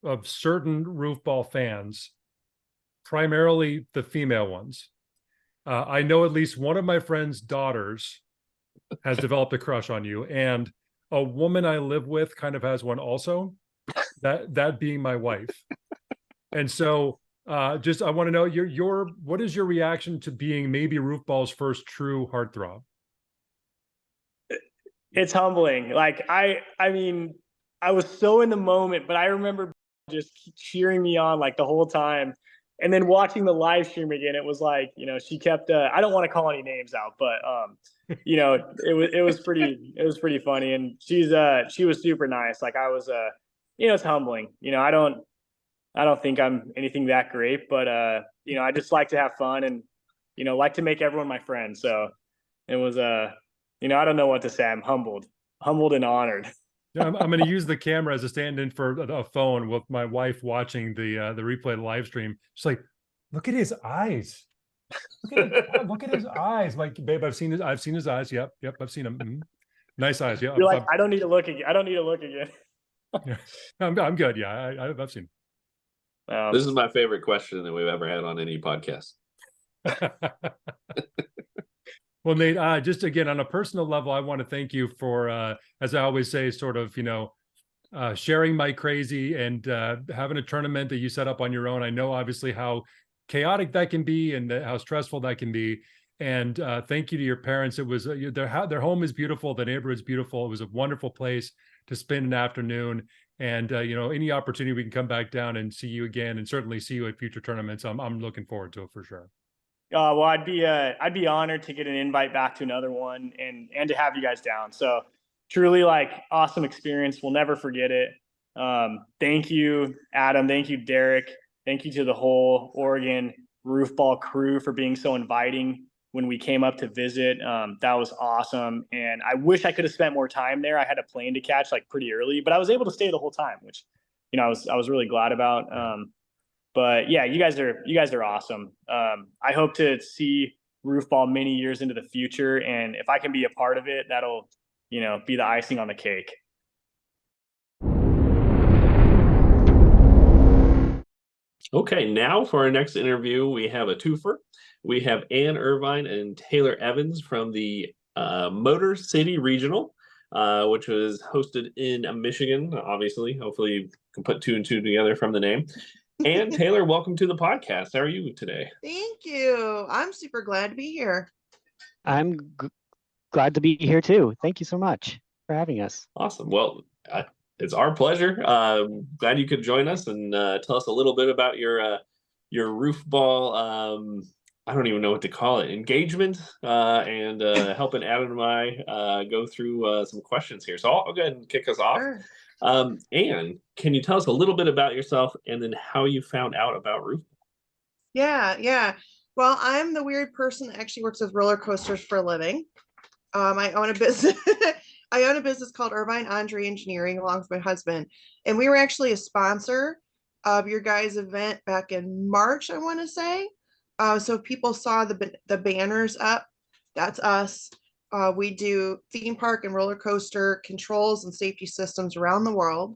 of certain Roofball fans, primarily the female ones. I know at least one of my friend's daughters has developed a crush on you, and a woman I live with kind of has one also, that being my wife. And so I want to know what is your reaction to being maybe Roofball's first true heartthrob? It's humbling. Like I mean, I was so in the moment, but I remember just cheering me on like the whole time. And then watching the live stream again, it was like, she kept, I don't want to call any names out, but, it was pretty funny. And she was super nice. Like I was, it's humbling. I don't think I'm anything that great, but, I just like to have fun and, like to make everyone my friend. So it was, I don't know what to say. I'm humbled and honored. I'm going to use the camera as a stand-in for a phone with my wife watching the replay live stream. She's like, look at his eyes. Look at his eyes. Like, babe, I've seen his eyes. Yep. I've seen him. Nice eyes. Yeah. You're like, I don't need to look again. I don't need to look again. Yeah. I'm good. Yeah. I've seen. This is my favorite question that we've ever had on any podcast. Well, Nate, just again, on a personal level, I want to thank you for, as I always say, sort of, sharing my crazy and having a tournament that you set up on your own. I know obviously how chaotic that can be and how stressful that can be. And thank you to your parents. It was their home is beautiful. The neighborhood's beautiful. It was a wonderful place to spend an afternoon. And any opportunity we can come back down and see you again, and certainly see you at future tournaments. I'm looking forward to it for sure. Well, I'd be honored to get an invite back to another one and to have you guys down. So truly, like, awesome experience. We'll never forget it. Thank you, Adam. Thank you, Derek. Thank you to the whole Oregon Roofball crew for being so inviting when we came up to visit. That was awesome. And I wish I could have spent more time there. I had a plane to catch like pretty early, but I was able to stay the whole time, which, I was really glad about. But yeah, you guys are awesome. I hope to see Roofball many years into the future. And if I can be a part of it, that'll, be the icing on the cake. Okay, now for our next interview, we have a twofer. We have Anne Irvine and Taylor Evans from the Motor City Regional, which was hosted in Michigan, obviously. Hopefully you can put two and two together from the name. And Taylor, welcome to the podcast. How are you today? Thank you. I'm super glad to be here. I'm glad to be here too. Thank you so much for having us. Awesome. Well, it's our pleasure. Glad you could join us and tell us a little bit about your Roofball. I don't even know what to call it. Engagement and helping Adam and I go through some questions here. So I'll go ahead and kick us off. Sure. Anne, can you tell us a little bit about yourself and then how you found out about Roofball? Yeah. Well, I'm the weird person that actually works with roller coasters for a living. I own a business. I own a business called Irvine Andre Engineering along with my husband. And we were actually a sponsor of your guys' event back in March, I want to say. So if people saw the banners up, that's us. We do theme park and roller coaster controls and safety systems around the world.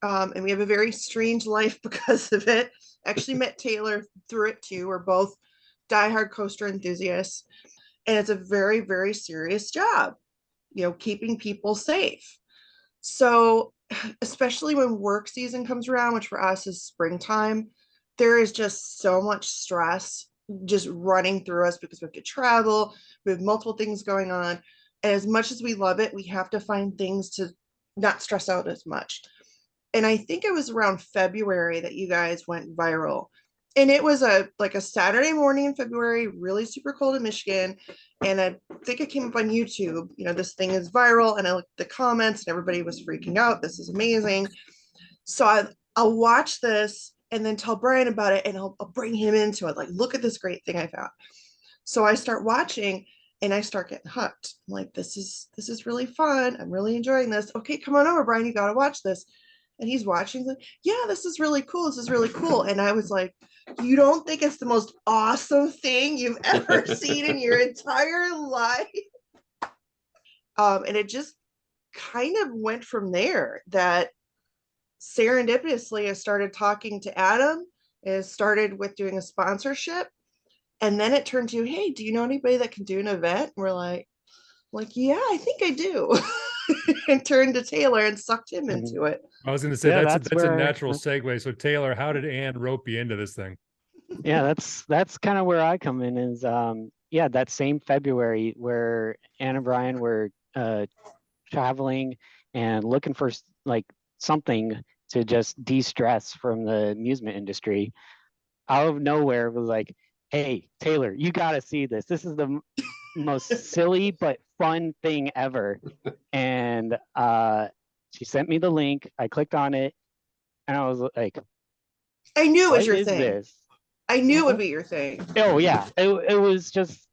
And we have a very strange life because of it. Actually met Taylor through it too. We're both diehard coaster enthusiasts. And it's a very, very serious job, keeping people safe. So especially when work season comes around, which for us is springtime, there is just so much stress just running through us because we have to travel. We have multiple things going on. And as much as we love it, we have to find things to not stress out as much. And I think it was around February that you guys went viral. And it was a Saturday morning in February, really super cold in Michigan. And I think it came up on YouTube. This thing is viral. And I looked at the comments and everybody was freaking out. This is amazing. So I'll watch this and then tell Brian about it, and I'll bring him into it. Like, look at this great thing I found. So I start watching and I start getting hooked. I'm like, this is really fun. I'm really enjoying this. Okay, come on over, Brian. You got to watch this. And he's watching, like, yeah, this is really cool. This is really cool. And I was like, you don't think it's the most awesome thing you've ever seen in your entire life? And it just kind of went from there, that serendipitously I started talking to Adam. It started with doing a sponsorship. And then it turned to, hey, do you know anybody that can do an event? And we're like, yeah, I think I do. And turned to Taylor and sucked him into it. I was going to say, that's a natural segue. So Taylor, how did Anne rope you into this thing? Yeah, that's kind of where I come in is, that same February where Anne and Brian were traveling and looking for like something to just de-stress from the amusement industry. Out of nowhere, it was like, hey, Taylor, you got to see this. This is the most silly but fun thing ever. And she sent me the link. I clicked on it and I was like, I knew it was your thing. This? I knew it would be your thing. Oh yeah, it was just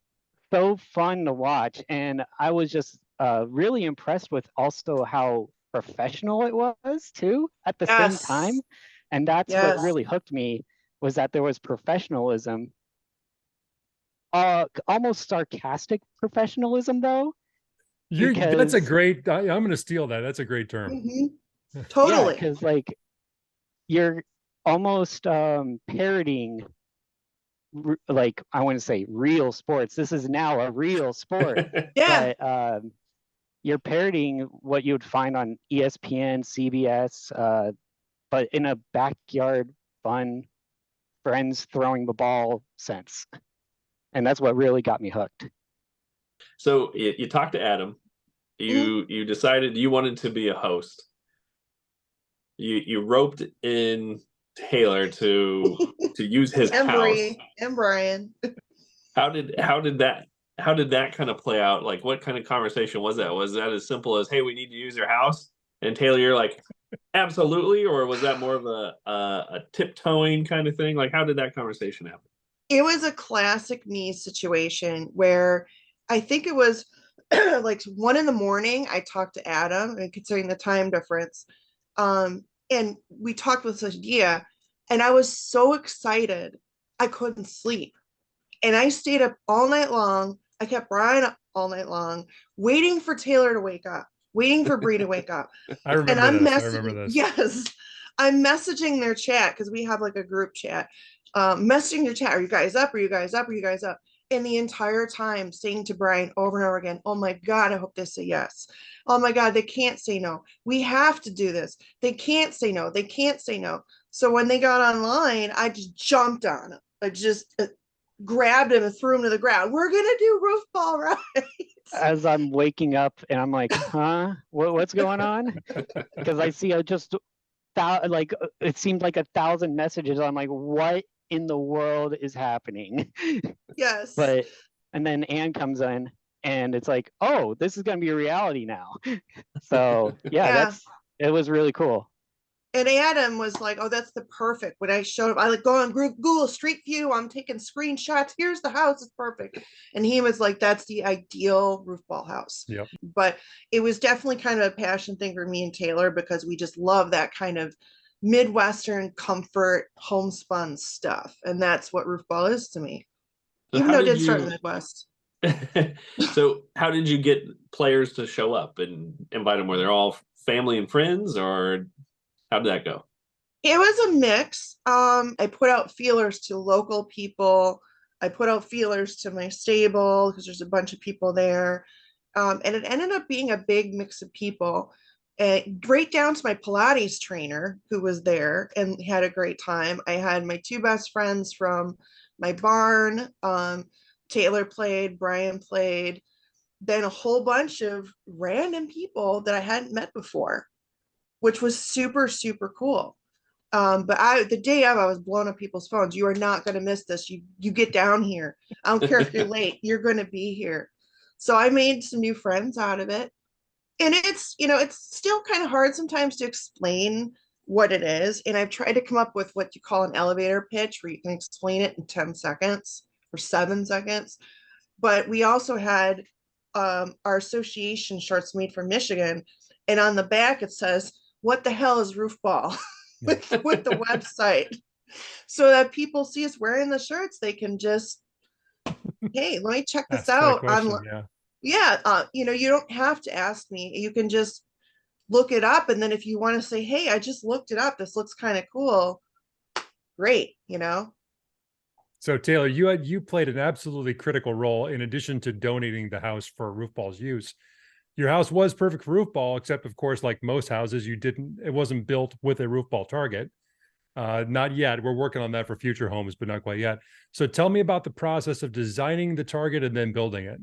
so fun to watch. And I was just really impressed with also how professional it was too at the same time. And that's what really hooked me, was that there was professionalism almost sarcastic professionalism though, That's a because great, I'm going to steal that. That's a great term. Mhm. yeah, Totally. because like you're almost parodying like I want to say real sports. This is now a real sport, Yeah. but you're parodying what you would find on ESPN, CBS, but in a backyard fun, friends throwing the ball sense. And that's what really got me hooked. So you talked to Adam. You decided you wanted to be a host. You roped in Taylor to use his And house. Brian. How did that kind of play out? Like, what kind of conversation was that? Was that as simple as, "Hey, we need to use your house," and Taylor, you're like, "Absolutely," or was that more of a tiptoeing kind of thing? Like, how did that conversation happen? It was a classic me situation where I think it was like 1 a.m. I talked to Adam, and considering the time difference, and we talked with this idea, and I was so excited I couldn't sleep, and I stayed up all night long. I kept Brian up all night long, waiting for Taylor to wake up, waiting for Bree to wake up. I And remember I'm this. I messaging, remember this. yes, I'm messaging their chat because we have like a group chat. Messaging your chat, are you guys up? Are you guys up? Are you guys up? And the entire time saying to Brian over and over again, oh my God, I hope they say yes. Oh my God, they can't say no. We have to do this. They can't say no. They can't say no. So when they got online, I just jumped on it. I just grabbed him and threw him to the ground. We're going to do roof ball, right? As I'm waking up and I'm like, huh, what's going on? Because I see just like it seemed like 1,000 messages. I'm like, what in the world is happening? Yes. But and then Anne comes in and it's like, oh, this is gonna be a reality now. So yeah, it was really cool. And Adam was like, oh, that's the perfect. When I showed him, I like go on Google Street View. I'm taking screenshots. Here's the house. It's perfect. And he was like, that's the ideal roof ball house. Yep. But it was definitely kind of a passion thing for me and Taylor because we just love that kind of Midwestern comfort homespun stuff. And that's what roof ball is to me. So Even how though it did did start in you? the Midwest. So how did you get players to show up and invite them? Were they all family and friends, or how did that go? It was a mix. I put out feelers to local people. I put out feelers to my stable because there's a bunch of people there. And it ended up being a big mix of people. Right down to my Pilates trainer who was there and had a great time. I had my two best friends from my barn. Taylor played, Brian played, then a whole bunch of random people that I hadn't met before, which was super, super cool. But the day of, I was blowing up people's phones. You are not going to miss this. You get down here. I don't care if you're late. You're going to be here. So I made some new friends out of it. And it's still kind of hard sometimes to explain what it is. And I've tried to come up with what you call an elevator pitch where you can explain it in 10 seconds or 7 seconds. But we also had our association shirts made from Michigan. And on the back, it says, what the hell is roof ball? with the website, so that people see us wearing the shirts, they can just, hey, let me check this out on, you don't have to ask me. You can just look it up, and then if you want to say, hey, I just looked it up, this looks kind of cool, great. So Taylor, you played an absolutely critical role in addition to donating the house for roof ball's use. Your house was perfect for roof ball, except of course, like most houses, it wasn't built with a roof ball target. Not yet. We're working on that for future homes, but not quite yet. So tell me about the process of designing the target and then building it.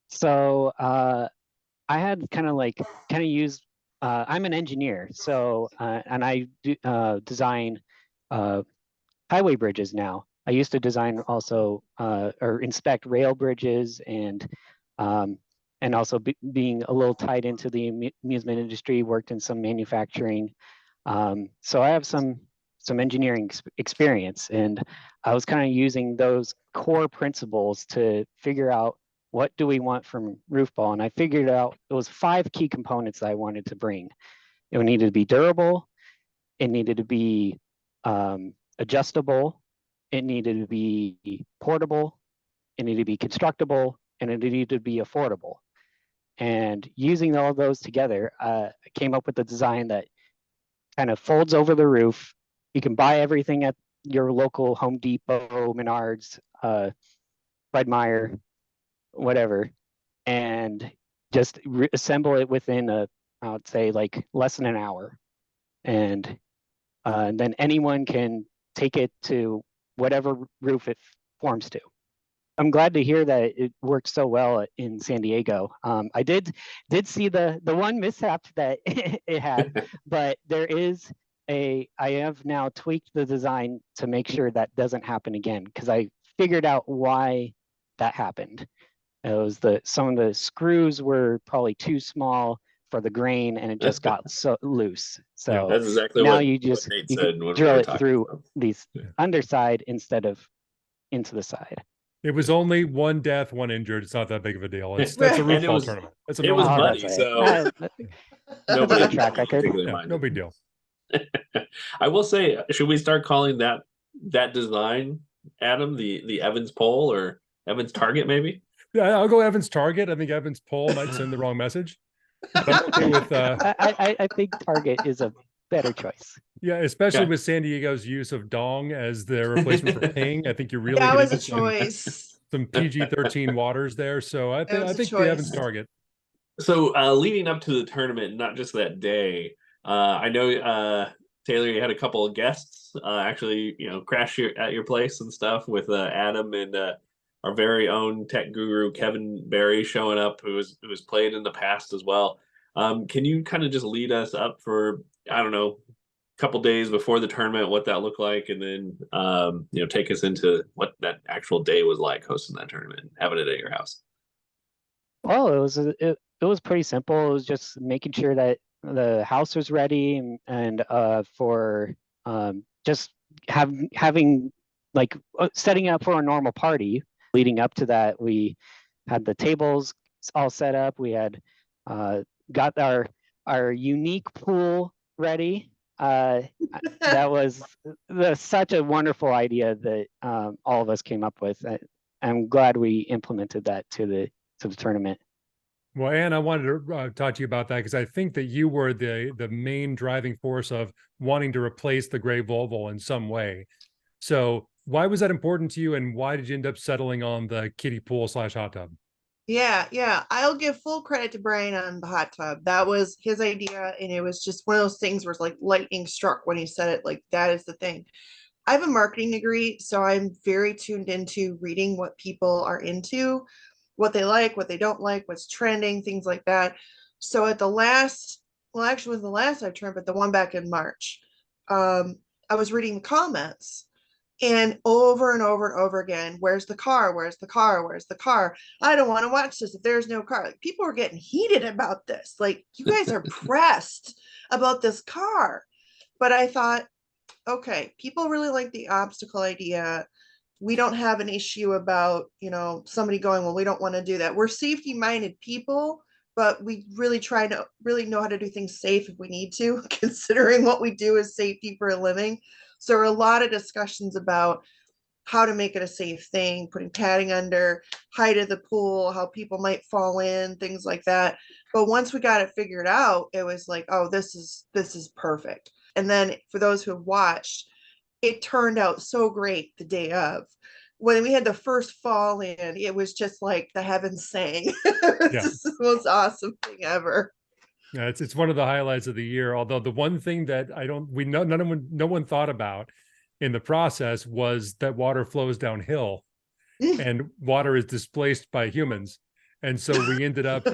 So I had kind of used, I'm an engineer. So, and I do design highway bridges now. I used to design also or inspect rail bridges and also being a little tied into the amusement industry, worked in some manufacturing. So I have some engineering experience, and I was kind of using those core principles to figure out what do we want from roof ball. And I figured out it was 5 key components that I wanted to bring. It needed to be durable. It needed to be adjustable. It needed to be portable, it needed to be constructible, and it needed to be affordable. And using all those together, I came up with a design that kind of folds over the roof. You can buy everything at your local Home Depot, Menards, Fred Meyer, whatever, and just assemble it within I would say like less than an hour. And then anyone can take it to whatever roof it forms to. I'm glad to hear that it worked so well in San Diego. I did see the one mishap that it had, but I have now tweaked the design to make sure that doesn't happen again, because I figured out why that happened. It was some of the screws were probably too small for the grain, and it just got so loose. So That's exactly now what you just Nate you said when we drill were it talking through about. these underside instead of into the side. It was only one death, one injured. It's not that big of a deal. That's a And it roofball was- tournament. It's a It was normal Oh, muddy, that's so right. nobody That's a track record. particularly yeah, minded. no big deal. I will say, should we start calling that design, Adam, the Evans pole or Evans target, maybe? Yeah, I'll go Evans target. I think Evans pole might send the wrong message. But I'm okay with I think Target is a better choice. yeah, especially Okay. with San Diego's use of dong as their replacement for ping. I think you're really That was getting a choice. some PG-13 waters there. So I was a think the Evans choice. target. So leading up to the tournament, not just that day, I know Taylor, you had a couple of guests actually, crash at your place and stuff with Adam and our very own tech guru Kevin Barry showing up, who has played in the past as well. Can you kind of just lead us up for, I don't know, a couple days before the tournament, what that looked like, and then take us into what that actual day was like hosting that tournament and having it at your house? Well, it was pretty simple. It was just making sure that the house was ready, and for just having like setting up for a normal party. Leading up to that, we had the tables all set up. We had got our unique pool ready. That was such a wonderful idea that all of us came up with. I'm glad we implemented that to the tournament. Well, Anne, I wanted to talk to you about that because I think that you were the main driving force of wanting to replace the gray Volvo in some way. So why was that important to you, and why did you end up settling on the kiddie pool / hot tub? Yeah. I'll give full credit to Brian on the hot tub. That was his idea, and it was just one of those things where it's like lightning struck when he said it. Like, that is the thing. I have a marketing degree, so I'm very tuned into reading what people are into, what they like, what they don't like, what's trending, things like that. So at the last, well, actually, it was the last I turned, but the one back in March, I was reading the comments. And over and over and over again, where's the car? Where's the car? Where's the car? I don't want to watch this if there's no car. Like, people are getting heated about this. Like, you guys are pressed about this car. But I thought, okay, people really like the obstacle idea. We don't have an issue about, somebody going, well, we don't want to do that. We're safety minded people, but we really try to really know how to do things safe if we need to, considering what we do is safety for a living. So there are a lot of discussions about how to make it a safe thing, putting padding under, height of the pool, how people might fall in, things like that. But once we got it figured out, it was like, oh, this is perfect. And then for those who have watched, it turned out so great the day of. When we had the first fall in, it was just like the heavens sang. It's just the most awesome thing ever. Yeah, it's one of the highlights of the year. Although the one thing that no one thought about in the process was that water flows downhill, and water is displaced by humans, and so we ended up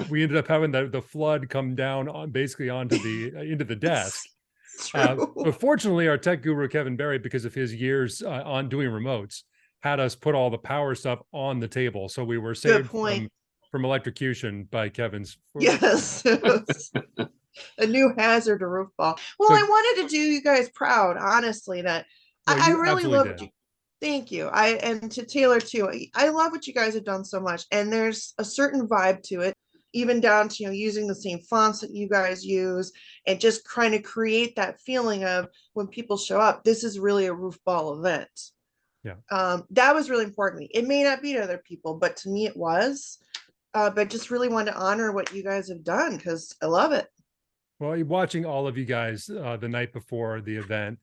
having the flood come down basically onto into the desk. But fortunately, our tech guru Kevin Barry, because of his years on doing remotes, had us put all the power stuff on the table, so we were saved from electrocution by Kevin's. Yes. A new hazard to Roofball. Well, I wanted to do you guys proud, honestly, that I really love you. Thank you. And to Taylor too. I love what you guys have done so much. And there's a certain vibe to it, even down to, using the same fonts that you guys use and just trying to create that feeling of when people show up, this is really a Roofball event. That was really important to me. It may not be to other people, but to me it was. But just really wanted to honor what you guys have done because I love it. Well, watching all of you guys the night before the event,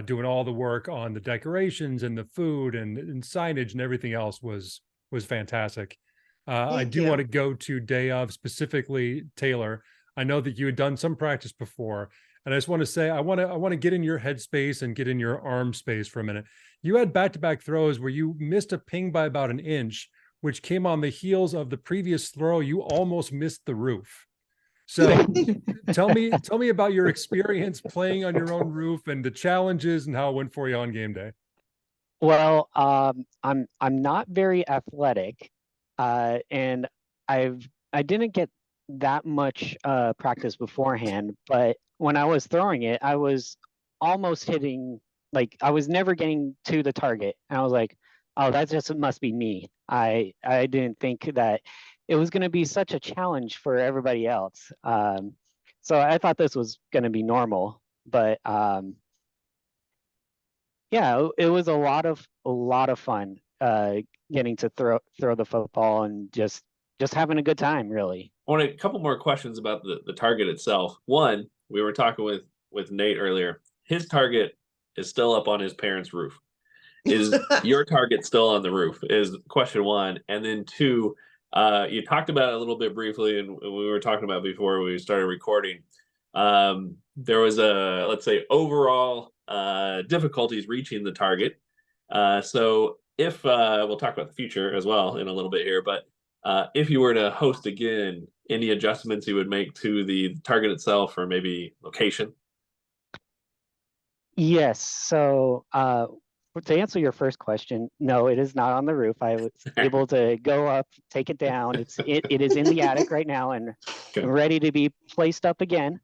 doing all the work on the decorations and the food and signage and everything else was fantastic. I Thank do you. want to go to day of, specifically Taylor. I know that you had done some practice before, and I just want to say I want to get in your head space and get in your arm space for a minute. You had back-to-back throws where you missed a ping by about an inch, which came on the heels of the previous throw. You almost missed the roof. So tell me about your experience playing on your own roof and the challenges and how it went for you on game day. Well, I'm not very athletic, and I didn't get that much practice beforehand. But when I was throwing it, I was almost hitting, like I was never getting to the target. And I was like, oh, that just must be me. I didn't think that it was going to be such a challenge for everybody else. So I thought this was going to be normal, but yeah, it was a lot of fun getting to throw the football and just having a good time, really. I want a couple more questions about the target itself. One, we were talking with Nate earlier. His target is still up on his parents' roof. Is your target still on the roof? Is question one. And then two, you talked about it a little bit briefly, and we were talking about before we started recording. There was a, let's say, overall difficulties reaching the target. So if we'll talk about the future as well in a little bit here, but if you were to host again, any adjustments you would make to the target itself or maybe location? Yes. So to answer your first question, no, it is not on the roof. I was able to go up, take it down. It is in the attic right now and ready to be placed up again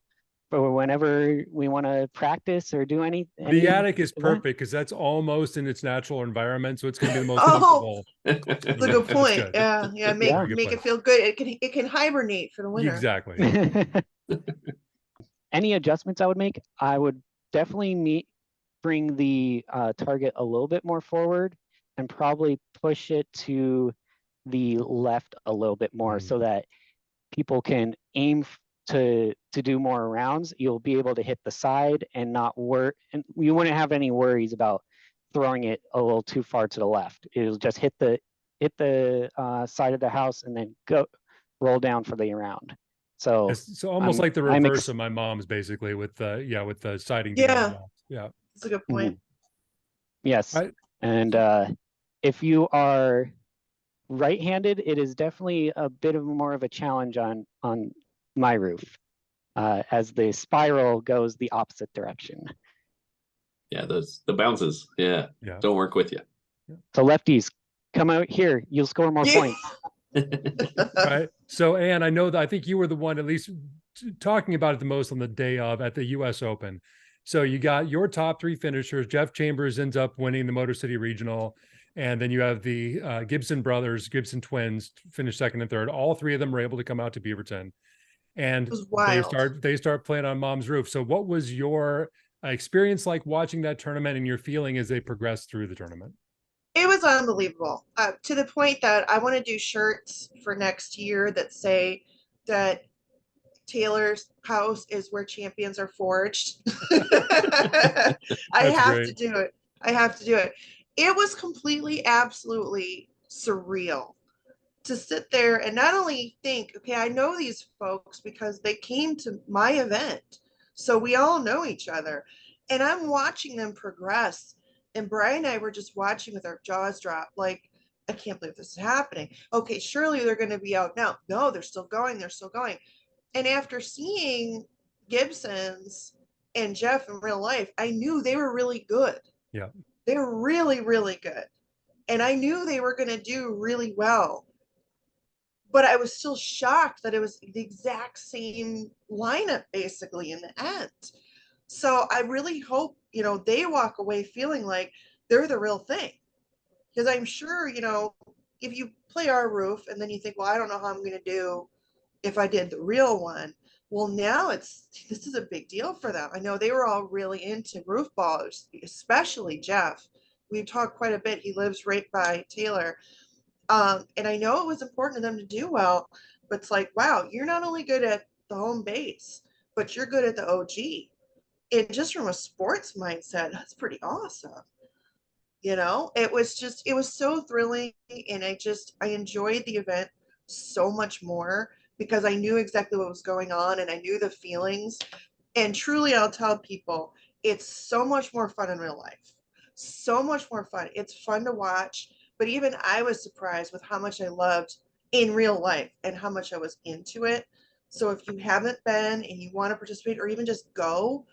for whenever we want to practice or do any The attic is perfect because that's almost in its natural environment, so it's going to be the most comfortable. That's a good point. Yeah, make it feel good. It can hibernate for the winter. Exactly. Any adjustments I would make, I would definitely bring the target a little bit more forward and probably push it to the left a little bit more so that people can aim to do more rounds. You'll be able to hit the side and not and you wouldn't have any worries about throwing it a little too far to the left. It'll just hit the side of the house and then roll down for the round. So almost like the reverse of my mom's, basically, with the siding. Yeah, that's a good point. Yes, and if you are right-handed, it is definitely a bit of more of a challenge on my roof, as the spiral goes the opposite direction. Yeah, the bounces, don't work with you. So lefties, come out here. You'll score more points. Right. So Anne, I think you were the one at least talking about it the most on the day of at the U.S. Open. So you got your top three finishers. Jeff Chambers ends up winning the Motor City Regional. And then you have the Gibson Gibson twins, finish second and third. All three of them were able to come out to Beaverton. And they start playing on Mom's roof. So what was your experience like watching that tournament and your feeling as they progressed through the tournament? It was unbelievable, to the point that I want to do shirts for next year that say that Taylor's house is where champions are forged. I have to do it. It was completely, absolutely surreal to sit there and not only think, okay, I know these folks because they came to my event. So we all know each other. And I'm watching them progress. And Brian and I were just watching with our jaws dropped, like, I can't believe this is happening. Okay, surely they're going to be out now. No, they're still going. And after seeing Gibson's and Jeff in real life, I knew they were really good. Yeah. They were really, really good. And I knew they were going to do really well. But I was still shocked that it was the exact same lineup basically in the end. So I really hope, they walk away feeling like they're the real thing. Because I'm sure, if you play our roof and then you think, well, I don't know how I'm going to do if I did the real one. Well, now this is a big deal for them. I know they were all really into Roofball, especially Jeff. we've talked quite a bit. He lives right by Taylor. And I know it was important to them to do well, but it's like, wow, you're not only good at the home base, but you're good at the OG. And just from a sports mindset, that's pretty awesome. You know, it was so thrilling. And I enjoyed the event so much more because I knew exactly what was going on and I knew the feelings. And truly, I'll tell people, it's so much more fun in real life. So much more fun. It's fun to watch. But even I was surprised with how much I loved in real life and how much I was into it. So if you haven't been and you want to participate or even just go,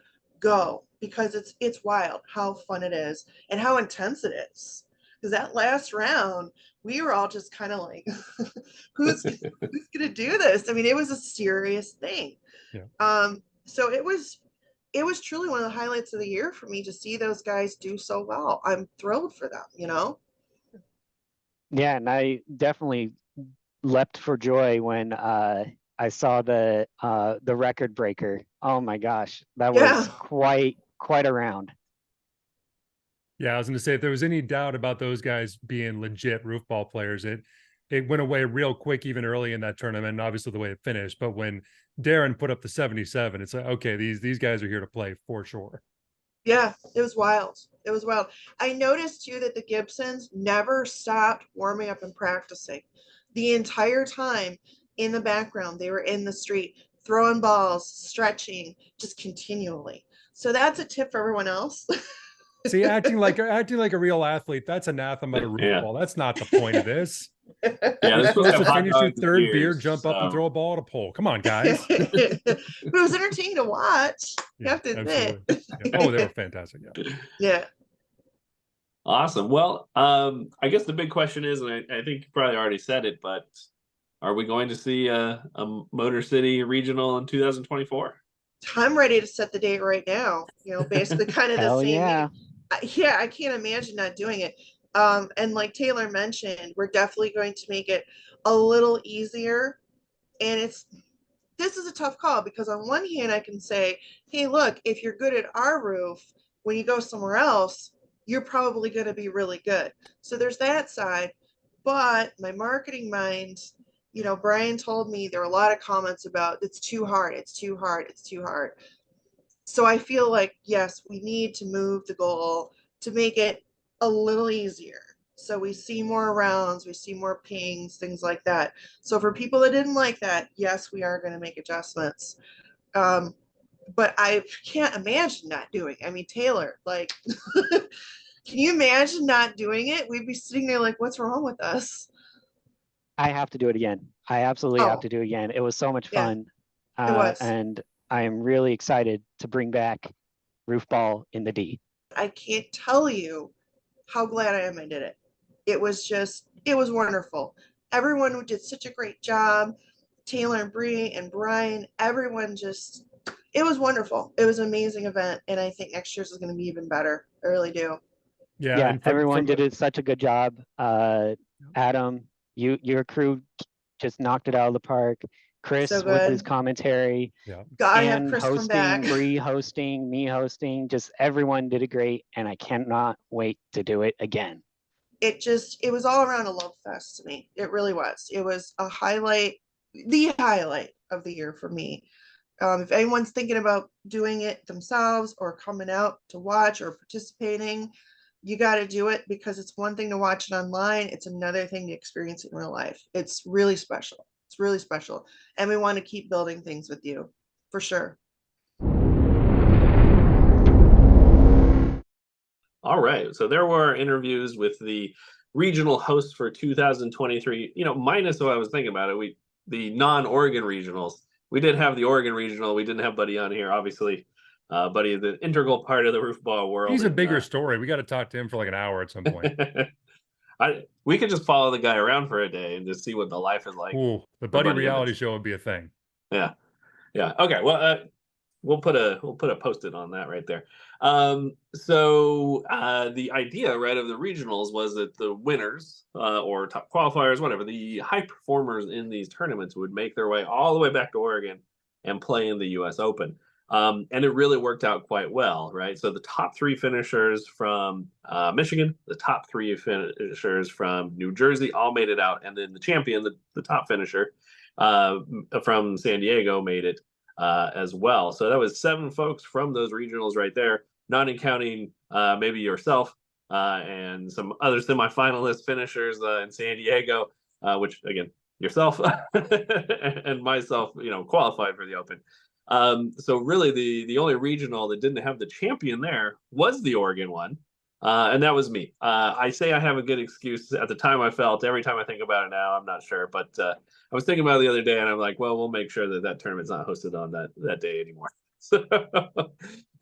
because it's wild how fun it is and how intense it is. Because that last round, we were all just kind of like, who's gonna do this? I mean, it was a serious thing. Yeah. So it was truly one of the highlights of the year for me to see those guys do so well. I'm thrilled for them, you know? Yeah, and I definitely leapt for joy when I saw the record breaker. Oh my gosh, that was quite a round. Yeah, I was going to say, if there was any doubt about those guys being legit roofball players, it went away real quick, even early in that tournament, and obviously the way it finished. But when Darren put up the 77, it's like, okay, these guys are here to play for sure. Yeah, it was wild. It was wild. I noticed too that the Gibsons never stopped warming up and practicing. The entire time in the background, they were in the street, throwing balls, stretching, just continually. So that's a tip for everyone else. See, acting like a real athlete, that's anathema to roofball. That's not the point of this. Yeah, You're supposed to finish your third beers, beer, jump up and throw a ball at a pole. Come on, guys. But it was entertaining to watch. You have to admit. Yeah. Oh, they were fantastic. Yeah. Yeah. Awesome. Well, I guess the big question is, and I think you probably already said it, but are we going to see a Motor City Regional in 2024? I'm ready to set the date right now. You know, basically kind of the same. Yeah. Yeah, I can't imagine not doing it. And like Taylor mentioned, we're definitely going to make it a little easier. And this is a tough call because on one hand, I can say, hey, look, if you're good at our roof, when you go somewhere else, you're probably going to be really good. So there's that side. But my marketing mind, you know, Brian told me there are a lot of comments about it's too hard, it's too hard, it's too hard. So I feel like, yes, we need to move the goal to make it a little easier. So we see more rounds, we see more pings, things like that. So for people that didn't like that, yes, we are going to make adjustments. But I can't imagine not doing it. I mean, Taylor, like, can you imagine not doing it? We'd be sitting there like, what's wrong with us? I have to do it again. I absolutely have to do it again. It was so much fun. It was. And I am really excited to bring back Roofball in the D. I can't tell you how glad I am I did it. It was wonderful. Everyone did such a great job. Taylor and Bree and Brian, everyone just, it was wonderful. It was an amazing event. And I think next year's is going to be even better. I really do. Yeah, everyone did such a good job. Adam, your crew just knocked it out of the park. Chris So with his commentary, God have and Chris come back. Bree hosting, me hosting, just everyone did it great, and I cannot wait to do it again. It was all around a love fest to me. It really was. It was a highlight, the highlight of the year for me. If anyone's thinking about doing it themselves or coming out to watch or participating, you got to do it because it's one thing to watch it online. It's another thing to experience it in real life. It's really special. It's really special. And we want to keep building things with you for sure. All right. So there were interviews with the regional host for 2023, you know, minus what I was thinking about it. The non-Oregon regionals, we did have the Oregon regional. We didn't have Buddy on here, obviously. Buddy is an integral part of the roofball world. He's a bigger story. We got to talk to him for like an hour at some point. We could just follow the guy around for a day and just see what the life is like. Ooh, the Buddy reality show would be a thing. Yeah. Okay. Well, we'll put a post-it on that right there. So the idea, right, of the regionals was that the winners or top qualifiers, whatever, the high performers in these tournaments would make their way all the way back to Oregon and play in the U.S. Open. And it really worked out quite well, right? So the top 3 finishers from Michigan, the top 3 finishers from New Jersey all made it out. And then the champion, the top finisher from San Diego made it as well. So that was 7 folks from those regionals right there, not counting maybe yourself and some other semifinalist finishers in San Diego, which again, yourself and myself, qualified for the Open. So really the only regional that didn't have the champion there was the Oregon one. And that was me. I say I have a good excuse. At the time I felt, every time I think about it now, I'm not sure. But I was thinking about it the other day and I'm like, well, we'll make sure that tournament's not hosted on that day anymore. So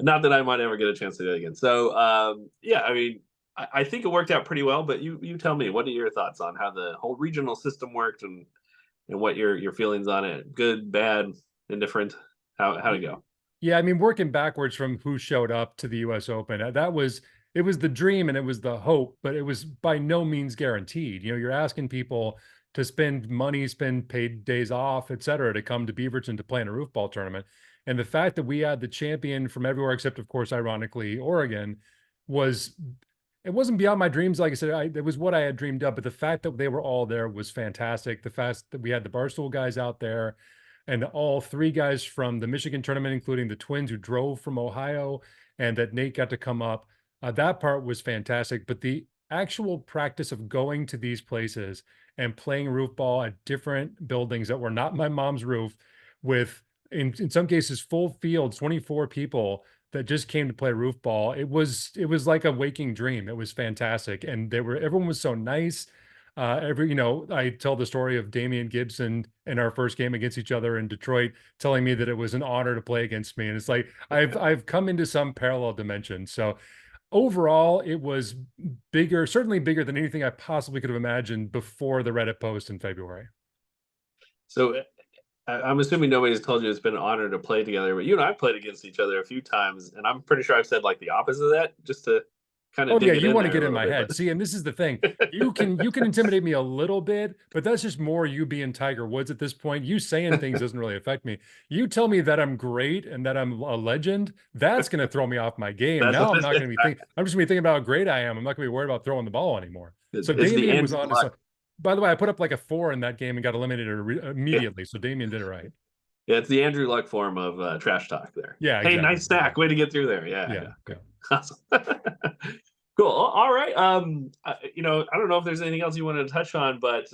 not that I might ever get a chance to do it again. So yeah, I mean, I think it worked out pretty well, but you tell me, what are your thoughts on how the whole regional system worked and what your feelings on it? Good, bad, indifferent? How'd it go? Yeah, I mean, working backwards from who showed up to the US Open, it was the dream and it was the hope, but it was by no means guaranteed. You're asking people to spend money, spend paid days off, et cetera, to come to Beaverton to play in a roofball tournament. And the fact that we had the champion from everywhere, except of course, ironically, Oregon, it wasn't beyond my dreams. Like I said, it was what I had dreamed up, but the fact that they were all there was fantastic. The fact that we had the Barstool guys out there and all 3 guys from the Michigan tournament, including the twins who drove from Ohio, and that Nate got to come up. That part was fantastic, but the actual practice of going to these places and playing roofball at different buildings that were not my mom's roof with, in some cases, full fields, 24 people that just came to play roofball. It was like a waking dream. It was fantastic. And everyone was so nice. I tell the story of Damian Gibson in our first game against each other in Detroit, telling me that it was an honor to play against me. And it's like, I've come into some parallel dimension. So overall, it was bigger, certainly bigger than anything I possibly could have imagined before the Reddit post in February. So I'm assuming nobody's told you it's been an honor to play together, but you and I played against each other a few times, and I'm pretty sure I've said like the opposite of that, just to kind of. Oh yeah, you want to get in my head. See, and this is the thing. You can intimidate me a little bit, but that's just more you being Tiger Woods at this point. You saying things doesn't really affect me. You tell me that I'm great and that I'm a legend, that's going to throw me off my game. Now I'm not going to be thinking. I'm just going to be thinking about how great I am. I'm not going to be worried about throwing the ball anymore. So Damian was on. By the way, I put up like a 4 in that game and got eliminated immediately. So Damian did it right. Yeah, it's the Andrew Luck form of trash talk there. Yeah. Exactly. Hey, nice stack. Way to get through there. Yeah. Awesome. Cool. All right. I don't know if there's anything else you wanted to touch on, but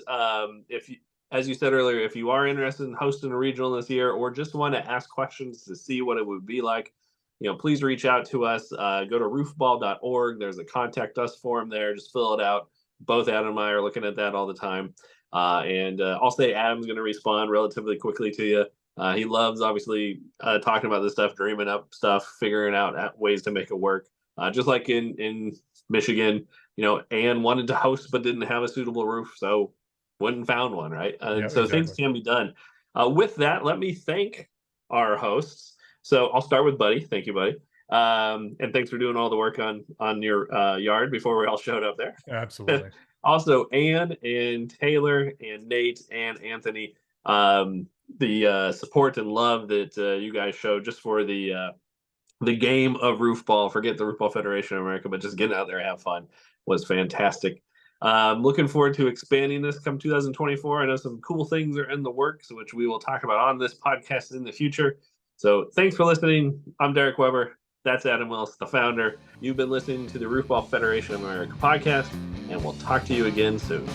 as you said earlier, if you are interested in hosting a regional this year or just want to ask questions to see what it would be like, please reach out to us. Go to roofball.org. There's a contact us form there. Just fill it out. Both Adam and I are looking at that all the time. And I'll say Adam's going to respond relatively quickly to you. He loves, obviously, talking about this stuff, dreaming up stuff, figuring out ways to make it work. Just like in Michigan, Anne wanted to host but didn't have a suitable roof, so went and found one, right? So exactly. Things can be done. With that, let me thank our hosts. So I'll start with Buddy. Thank you, Buddy. And thanks for doing all the work on your yard before we all showed up there. Absolutely. Also, Anne and Taylor and Nate and Anthony, the support and love that you guys showed just for the game of roofball, forget the Roofball Federation of America, but just getting out there and have fun was fantastic. Looking forward to expanding this come 2024. I know some cool things are in the works, which we will talk about on this podcast in the future. So thanks for listening. I'm Derek Weber. That's Adam Wills, the founder. You've been listening to the Roofball Federation of America podcast, and we'll talk to you again soon.